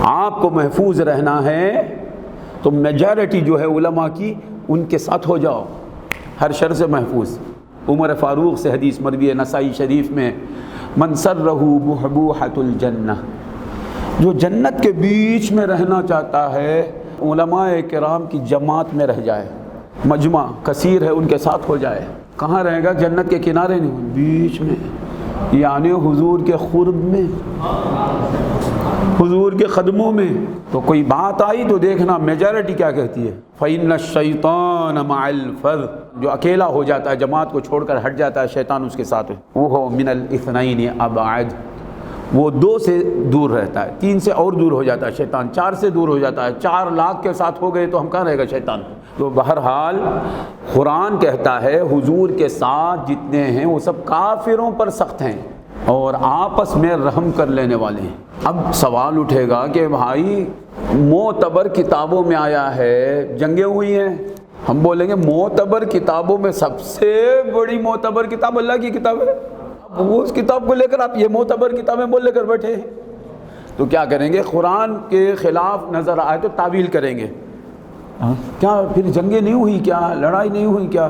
آپ کو محفوظ رہنا ہے تو میجارٹی جو ہے علماء کی ان کے ساتھ ہو جاؤ، ہر شر سے محفوظ۔ عمر فاروق سے حدیث مروی ہے نسائی شریف میں، من سرہ بحبوحۃ الجنہ، جو جنت کے بیچ میں رہنا چاہتا ہے علماء کرام کی جماعت میں رہ جائے، مجمع کثیر ہے ان کے ساتھ ہو جائے۔ کہاں رہے گا؟ جنت کے کنارے نہیں، بیچ میں، یعنی حضور کے قرب میں، حضور کے قدموں میں۔ تو کوئی بات آئی تو دیکھنا میجارٹی کیا کہتی ہے، فَإِنَّ الشَّيْطَانَ مَعَ الْفَرْدِ، جو اکیلا ہو جاتا ہے، جماعت کو چھوڑ کر ہٹ جاتا ہے، شیطان اس کے ساتھ ہے، وہ مِنَ الْإِثْنَيْنِ أَبْعَدَ، وہ 2 سے دور رہتا ہے، 3 سے اور دور ہو جاتا ہے شیطان، 4 سے دور ہو جاتا ہے، 4 لاکھ کے ساتھ ہو گئے تو ہم کہاں رہے گا شیطان۔ تو بہرحال قرآن کہتا ہے حضور کے ساتھ جتنے ہیں وہ سب کافروں پر سخت ہیں اور آپس میں رحم کر لینے والے ہیں۔ اب سوال اٹھے گا کہ بھائی معتبر کتابوں میں آیا ہے جنگیں ہوئی ہیں، ہم بولیں گے معتبر کتابوں میں سب سے بڑی معتبر کتاب اللہ کی کتاب ہے، وہ اس کتاب کو لے کر آپ یہ معتبر کتابیں بول لے کر بیٹھے ہیں، تو کیا کریں گے؟ قرآن کے خلاف نظر آئے تو تعویل کریں گے، کیا پھر جنگیں نہیں ہوئی کیا، لڑائی نہیں ہوئی کیا؟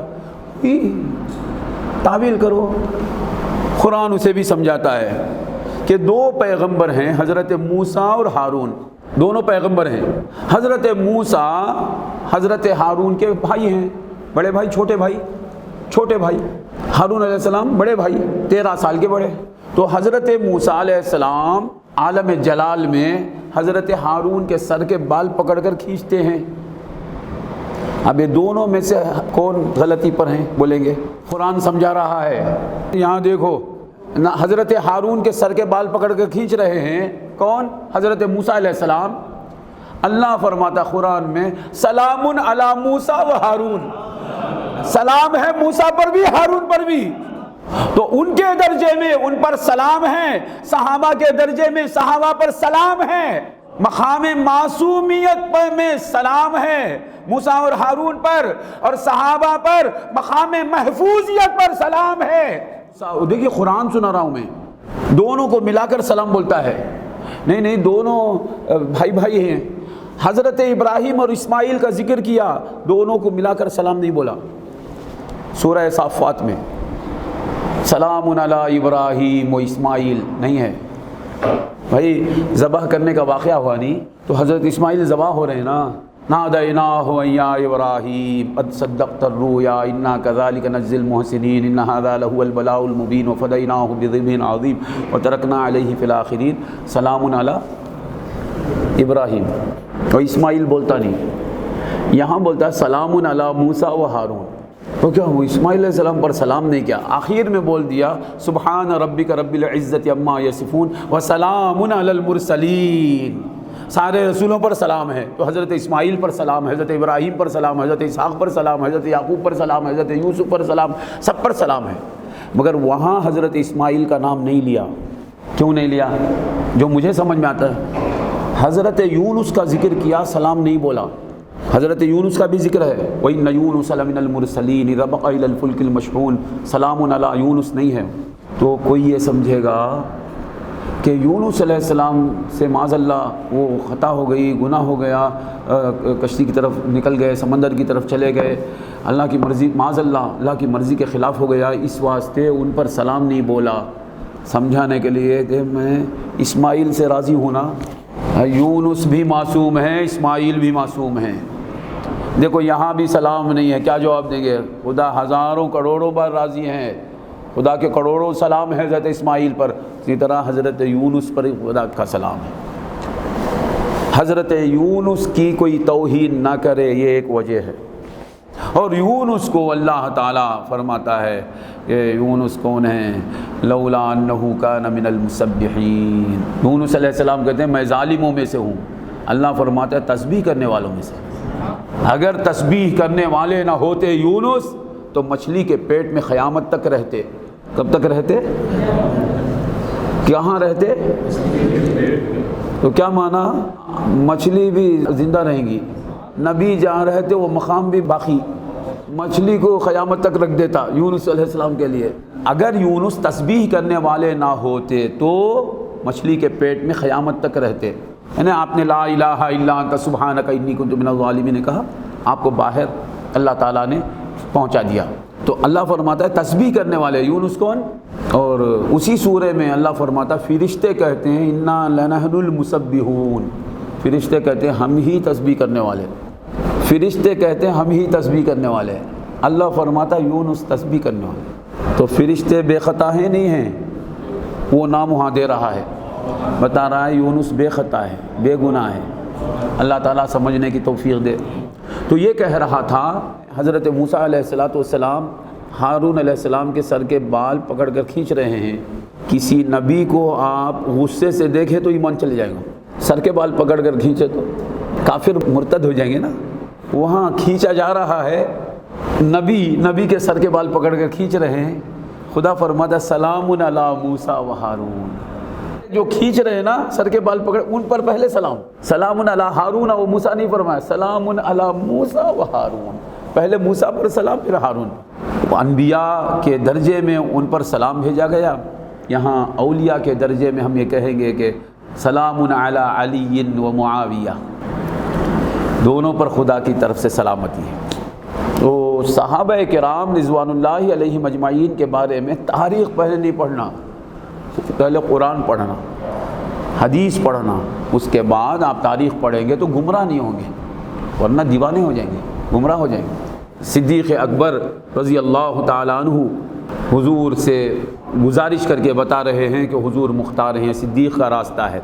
تعویل کرو۔ قرآن اسے بھی سمجھاتا ہے کہ 2 پیغمبر ہیں، حضرت موسیٰ اور ہارون، دونوں پیغمبر ہیں۔ حضرت موسیٰ حضرت ہارون کے بھائی ہیں، بڑے بھائی چھوٹے بھائی، چھوٹے بھائی، ہارون علیہ السلام بڑے بھائی، 13 سال کے بڑے۔ تو حضرت موسیٰ علیہ السلام عالم جلال میں حضرت ہارون کے سر کے بال پکڑ کر کھینچتے ہیں۔ اب یہ دونوں میں سے کون غلطی پر ہیں بولیں گے؟ قرآن سمجھا رہا ہے، یہاں دیکھو، حضرت ہارون کے سر کے بال پکڑ کر کھینچ رہے ہیں کون؟ حضرت موسیٰ علیہ السلام۔ اللہ فرماتا قرآن میں سلام علی موسیٰ و ہارون، سلام ہے موسیٰ پر بھی ہارون پر بھی، تو ان کے درجے میں ان پر سلام ہے، صحابہ کے درجے میں صحابہ پر سلام ہے، مقام معصومیت میں سلام ہے موسیٰ اور ہارون پر، اور صحابہ پر مقام محفوظیت پر سلام ہے۔ دیکھیے قرآن سنا رہا ہوں میں، دونوں کو ملا کر سلام بولتا ہے، نہیں دونوں بھائی بھائی ہیں۔ حضرت ابراہیم اور اسماعیل کا ذکر کیا، دونوں کو ملا کر سلام نہیں بولا۔ سورہ صافات میں سلام علی ابراہیم و اسماعیل نہیں ہے، بھائی ذبح کرنے کا واقعہ ہوا نہیں تو حضرت اسماعیل ذبح ہو رہے ہیں نا، نادیناہ یا ابراہیم قد صدقت الرؤیا انا کذالک نجزی المحسنین ان ھذا لہو البلاء المبین وفدیناہ بذبح عظیم وترکنا علیہ فی الآخرین۔ سلام علی ابراہیم، اور اسماعیل بولتا نہیں، یہاں بولتا ہے سلام علی موسیٰ و ہارون۔ تو کیا وہ اسماعیل علیہ السلام پر سلام نہیں کیا؟ آخر میں بول دیا سبحان ربک رب العزت عما یصفون وسلام علی المرسلین، سارے رسولوں پر سلام ہے، تو حضرت اسماعیل پر سلام، حضرت ابراہیم پر سلام، حضرت اسحاق پر سلام، حضرت یعقوب پر سلام، حضرت یوسف پر سلام، سب پر سلام ہے، مگر وہاں حضرت اسماعیل کا نام نہیں لیا۔ کیوں نہیں لیا؟ جو مجھے سمجھ میں آتا ہے، حضرت یونس کا ذکر کیا، سلام نہیں بولا۔ حضرت یونس کا بھی ذکر ہے، وَإِنَّ يُونُسَ لَمِنَ الْمُرْسَلِينَ إِذْ أَبَقَ إِلَى الْفُلْكِ الْمَشْحُونِ، سلام علی یونس نہیں ہے۔ تو کوئی یہ سمجھے گا کہ یونس علیہ السلام سے معاذ اللہ وہ خطا ہو گئی، گناہ ہو گیا، کشتی کی طرف نکل گئے، سمندر کی طرف چلے گئے، اللہ کی مرضی، معاذ اللہ کی مرضی کے خلاف ہو گیا، اس واسطے ان پر سلام نہیں بولا۔ سمجھانے کے لیے کہ میں اسماعیل سے راضی ہوں نا، یونس بھی معصوم ہیں، اسماعیل بھی معصوم ہیں، دیکھو یہاں بھی سلام نہیں ہے، کیا جواب دیں گے؟ خدا ہزاروں کروڑوں بار راضی ہیں، خدا کے کروڑوں سلام ہے حضرت اسماعیل پر، اسی طرح حضرت یونس پر خدا کا سلام ہے۔ حضرت یونس کی کوئی توہین نہ کرے، یہ ایک وجہ ہے، اور یونس کو اللہ تعالیٰ فرماتا ہے کہ یونس کون ہیں؟ لولا انہ کان من المسبحین، یونس علیہ السلام کہتے ہیں میں ظالموں میں سے ہوں، اللہ فرماتا ہے تسبیح کرنے والوں میں سے۔ اگر تسبیح کرنے والے نہ ہوتے یونس تو مچھلی کے پیٹ میں قیامت تک رہتے۔ کب تک رہتے؟ کہاں رہتے؟ تو کیا مانا؟ مچھلی بھی زندہ رہیں گی، نبی جہاں رہتے وہ مقام بھی باقی، مچھلی کو قیامت تک رکھ دیتا یونس علیہ السلام کے لیے۔ اگر یونس تسبیح کرنے والے نہ ہوتے تو مچھلی کے پیٹ میں قیامت تک رہتے۔ یعنی آپ نے لا الہ الا انت سبحانک انی کنت من الظالمین کہا، آپ کو باہر اللہ تعالیٰ نے پہنچا دیا۔ تو اللہ فرماتا ہے تسبیح کرنے والے یونس کون؟ اور اسی سورہ میں اللہ فرماتا ہے فرشتے کہتے ہیں انا لنحن المسبحون، فرشتے کہتے ہیں ہم ہی تسبیح کرنے والے، فرشتے کہتے ہیں ہم ہی تسبیح کرنے والے، اللہ فرماتا ہے یونس تسبیح کرنے والے۔ تو فرشتے بے خطا ہیں نہیں ہیں، وہ نام وہاں دے رہا ہے، بتا رہا ہے یونس بے خطا ہے، بے گناہ ہے، اللہ تعالیٰ سمجھنے کی توفیق دے۔ تو یہ کہہ رہا تھا حضرت موسیٰ علیہ السلام ہارون علیہ السلام کے سر کے بال پکڑ کر کھینچ رہے ہیں۔ کسی نبی کو آپ غصے سے دیکھیں تو ایمان چل جائے گا، سر کے بال پکڑ کر کھینچے تو کافر مرتد ہو جائیں گے نا۔ وہاں کھینچا جا رہا ہے، نبی کے سر کے بال پکڑ کر کھینچ رہے ہیں، خدا فرماتا سلام علی موسیٰ و ہارون، جو کھینچ رہے ہیں نا سر کے بال پکڑ ان پر پہلے سلام علی ہارون و موسیٰ نہیں فرمایا، سلام علی موسیٰ و ہارون، پہلے موسیٰ پر سلام پھر ہارون۔ انبیاء کے درجے میں ان پر سلام بھیجا گیا، یہاں اولیاء کے درجے میں ہم یہ کہیں گے کہ سلام علی علی و معاویہ، دونوں پر خدا کی طرف سے سلامتی ہے۔ تو صحابہ کرام رضوان اللہ علیہم اجمعین کے بارے میں تاریخ پہلے نہیں پڑھنا، پہلے قرآن پڑھنا، حدیث پڑھنا، اس کے بعد آپ تاریخ پڑھیں گے تو گمراہ نہیں ہوں گے، ورنہ دیوانے ہو جائیں گے، گمراہ ہو جائیں گے۔ صدیق اکبر رضی اللہ تعالیٰ عنہ حضور سے گزارش کر کے بتا رہے ہیں کہ حضور مختار ہیں، صدیق کا راستہ ہے،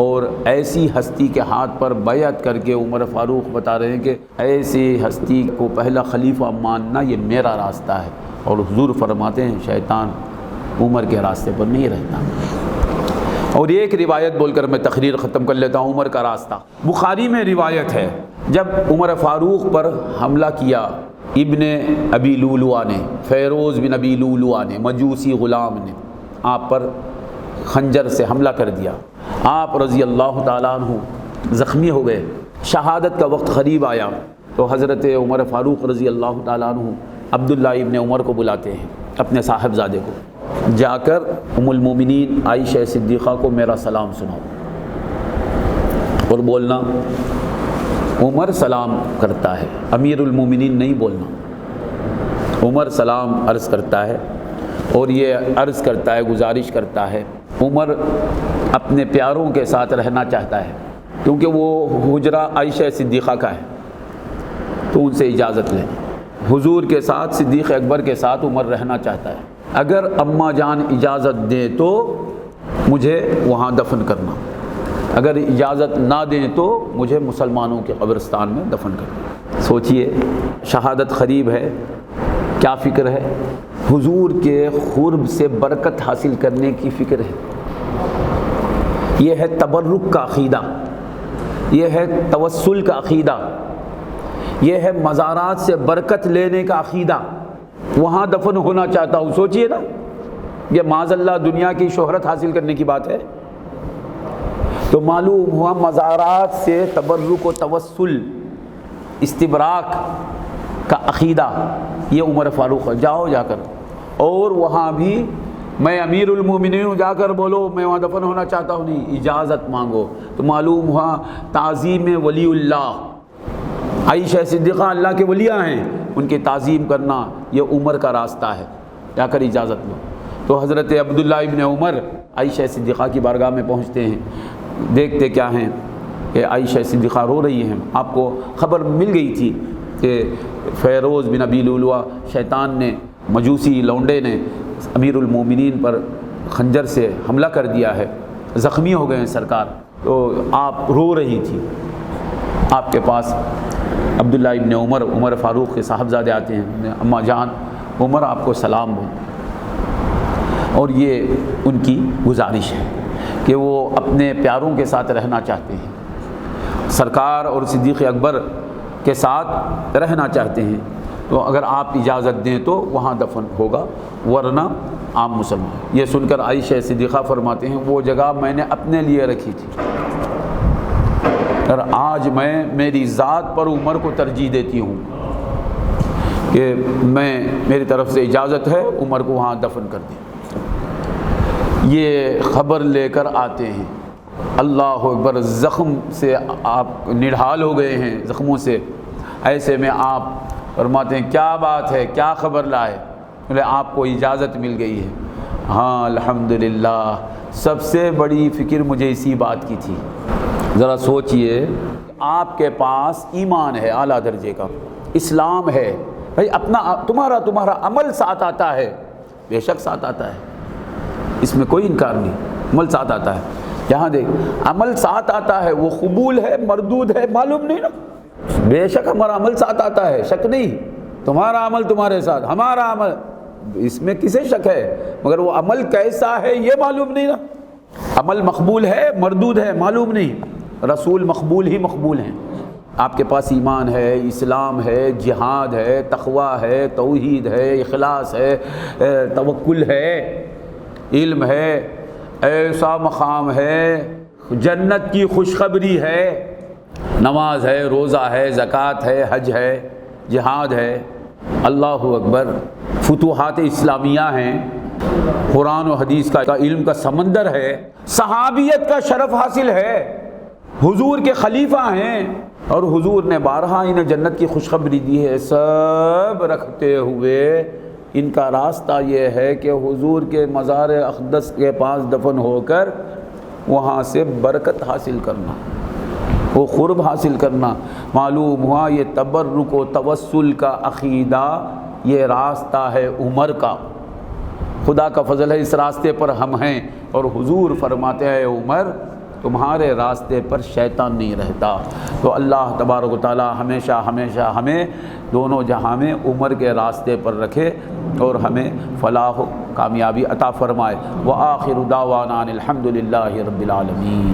اور ایسی ہستی کے ہاتھ پر بیعت کر کے عمر فاروق بتا رہے ہیں کہ ایسی ہستی کو پہلا خلیفہ ماننا یہ میرا راستہ ہے، اور حضور فرماتے ہیں شیطان عمر کے راستے پر نہیں رہتا۔ اور ایک روایت بول کر میں تقریر ختم کر لیتا ہوں، عمر کا راستہ بخاری میں روایت ہے، جب عمر فاروق پر حملہ کیا ابن ابی لولوا نے، فیروز بن ابی لولوا نے، مجوسی غلام نے آپ پر خنجر سے حملہ کر دیا، آپ رضی اللہ تعالیٰ عنہ زخمی ہو گئے، شہادت کا وقت قریب آیا تو حضرت عمر فاروق رضی اللہ تعالیٰ عنہ عبداللہ ابن عمر کو بلاتے ہیں، اپنے صاحبزادے کو، جا کر ام المومنین عائشہ صدیقہ کو میرا سلام سناؤ، اور بولنا عمر سلام کرتا ہے، امیر المومنین نہیں بولنا، عمر سلام عرض کرتا ہے، اور یہ عرض کرتا ہے، گزارش کرتا ہے، عمر اپنے پیاروں کے ساتھ رہنا چاہتا ہے، کیونکہ وہ حجرہ عائشہ صدیقہ کا ہے، تو ان سے اجازت لیں، حضور کے ساتھ صدیق اکبر کے ساتھ عمر رہنا چاہتا ہے، اگر اماں جان اجازت دیں تو مجھے وہاں دفن کرنا، اگر اجازت نہ دیں تو مجھے مسلمانوں کے قبرستان میں دفن کرنا۔ سوچئے شہادت قریب ہے، کیا فکر ہے؟ حضور کے قرب سے برکت حاصل کرنے کی فکر ہے، یہ ہے تبرک کا عقیدہ، یہ ہے توسل کا عقیدہ، یہ ہے مزارات سے برکت لینے کا عقیدہ، وہاں دفن ہونا چاہتا ہوں۔ سوچئے نا، یہ معاذ اللہ دنیا کی شہرت حاصل کرنے کی بات ہے، تو معلوم ہوا مزارات سے تبرک و توسل، استبراک کا عقیدہ یہ عمر فاروق ہے۔ جاؤ جا کر، اور وہاں بھی میں امیر المومنین ہوں، جا کر بولو میں وہاں دفن ہونا چاہتا ہوں، نہیں، اجازت مانگو۔ تو معلوم ہوا تعظیم ولی اللہ، عائشہ صدیقہ اللہ کے ولیاں ہیں، ان کی تعظیم کرنا یہ عمر کا راستہ ہے، جا کر اجازت لو۔ تو حضرت عبداللہ ابن عمر عائشہ صدیقہ کی بارگاہ میں پہنچتے ہیں، دیکھتے کیا ہیں کہ عائشہ صدیقہ رو رہی ہیں، آپ کو خبر مل گئی تھی کہ فیروز بن ابی لولوا شیطان نے، مجوسی لونڈے نے امیر المومنین پر خنجر سے حملہ کر دیا ہے، زخمی ہو گئے ہیں سرکار، تو آپ رو رہی تھی، آپ کے پاس عبداللہ ابن عمر، عمر فاروق کے صاحبزادے آتے ہیں، اماں جان عمر آپ کو سلام ہو، اور یہ ان کی گزارش ہے کہ وہ اپنے پیاروں کے ساتھ رہنا چاہتے ہیں، سرکار اور صدیق اکبر کے ساتھ رہنا چاہتے ہیں، تو اگر آپ اجازت دیں تو وہاں دفن ہوگا، ورنہ عام مسلمان۔ یہ سن کر عائشہ صدیقہ فرماتے ہیں وہ جگہ میں نے اپنے لیے رکھی تھی، اور آج میں میری ذات پر عمر کو ترجیح دیتی ہوں کہ میری طرف سے اجازت ہے، عمر کو وہاں دفن کر دیں۔ یہ خبر لے کر آتے ہیں، اللہ اکبر، زخم سے آپ نڈھال ہو گئے ہیں، زخموں سے، ایسے میں آپ فرماتے ہیں کیا بات ہے، کیا خبر لائے؟ بولے آپ کو اجازت مل گئی ہے۔ ہاں الحمدللہ، سب سے بڑی فکر مجھے اسی بات کی تھی۔ ذرا سوچئے، آپ کے پاس ایمان ہے اعلیٰ درجے کا، اسلام ہے، بھائی تمہارا عمل ساتھ آتا ہے، بے شک ساتھ آتا ہے، اس میں کوئی انکار نہیں، عمل ساتھ آتا ہے۔ یہاں دیکھ، عمل ساتھ آتا ہے، وہ قبول ہے مردود ہے معلوم نہیں نا، بے شک ہمارا عمل ساتھ آتا ہے، شک نہیں، تمہارا عمل تمہارے ساتھ، ہمارا عمل، اس میں کسے شک ہے، مگر وہ عمل کیسا ہے یہ معلوم نہیں نا۔ عمل مقبول ہے مردود ہے معلوم نہیں، رسول مقبول ہی مقبول ہیں۔ آپ کے پاس ایمان ہے، اسلام ہے، جہاد ہے، تقوی ہے، توحید ہے، اخلاص ہے، توکل ہے، علم ہے، ایسا مقام ہے، جنت کی خوشخبری ہے، نماز ہے، روزہ ہے، زکوٰۃ ہے، حج ہے، جہاد ہے، اللہ اکبر، فتوحات اسلامیہ ہیں، قرآن و حدیث کا علم کا سمندر ہے، صحابیت کا شرف حاصل ہے، حضور کے خلیفہ ہیں، اور حضور نے بارہا انہیں جنت کی خوشخبری دی ہے۔ سب رکھتے ہوئے ان کا راستہ یہ ہے کہ حضور کے مزار اقدس کے پاس دفن ہو کر وہاں سے برکت حاصل کرنا، وہ قرب حاصل کرنا۔ معلوم ہوا یہ تبرک و توسل کا عقیدہ یہ راستہ ہے عمر کا، خدا کا فضل ہے اس راستے پر ہم ہیں، اور حضور فرماتے ہیں عمر تمہارے راستے پر شیطان نہیں رہتا۔ تو اللہ تبارک و تعالی ہمیشہ ہمیں دونوں جہاں میں عمر کے راستے پر رکھے اور ہمیں فلاح و کامیابی عطا فرمائے۔ وآخر دعوانا الحمدللہ رب العالمین۔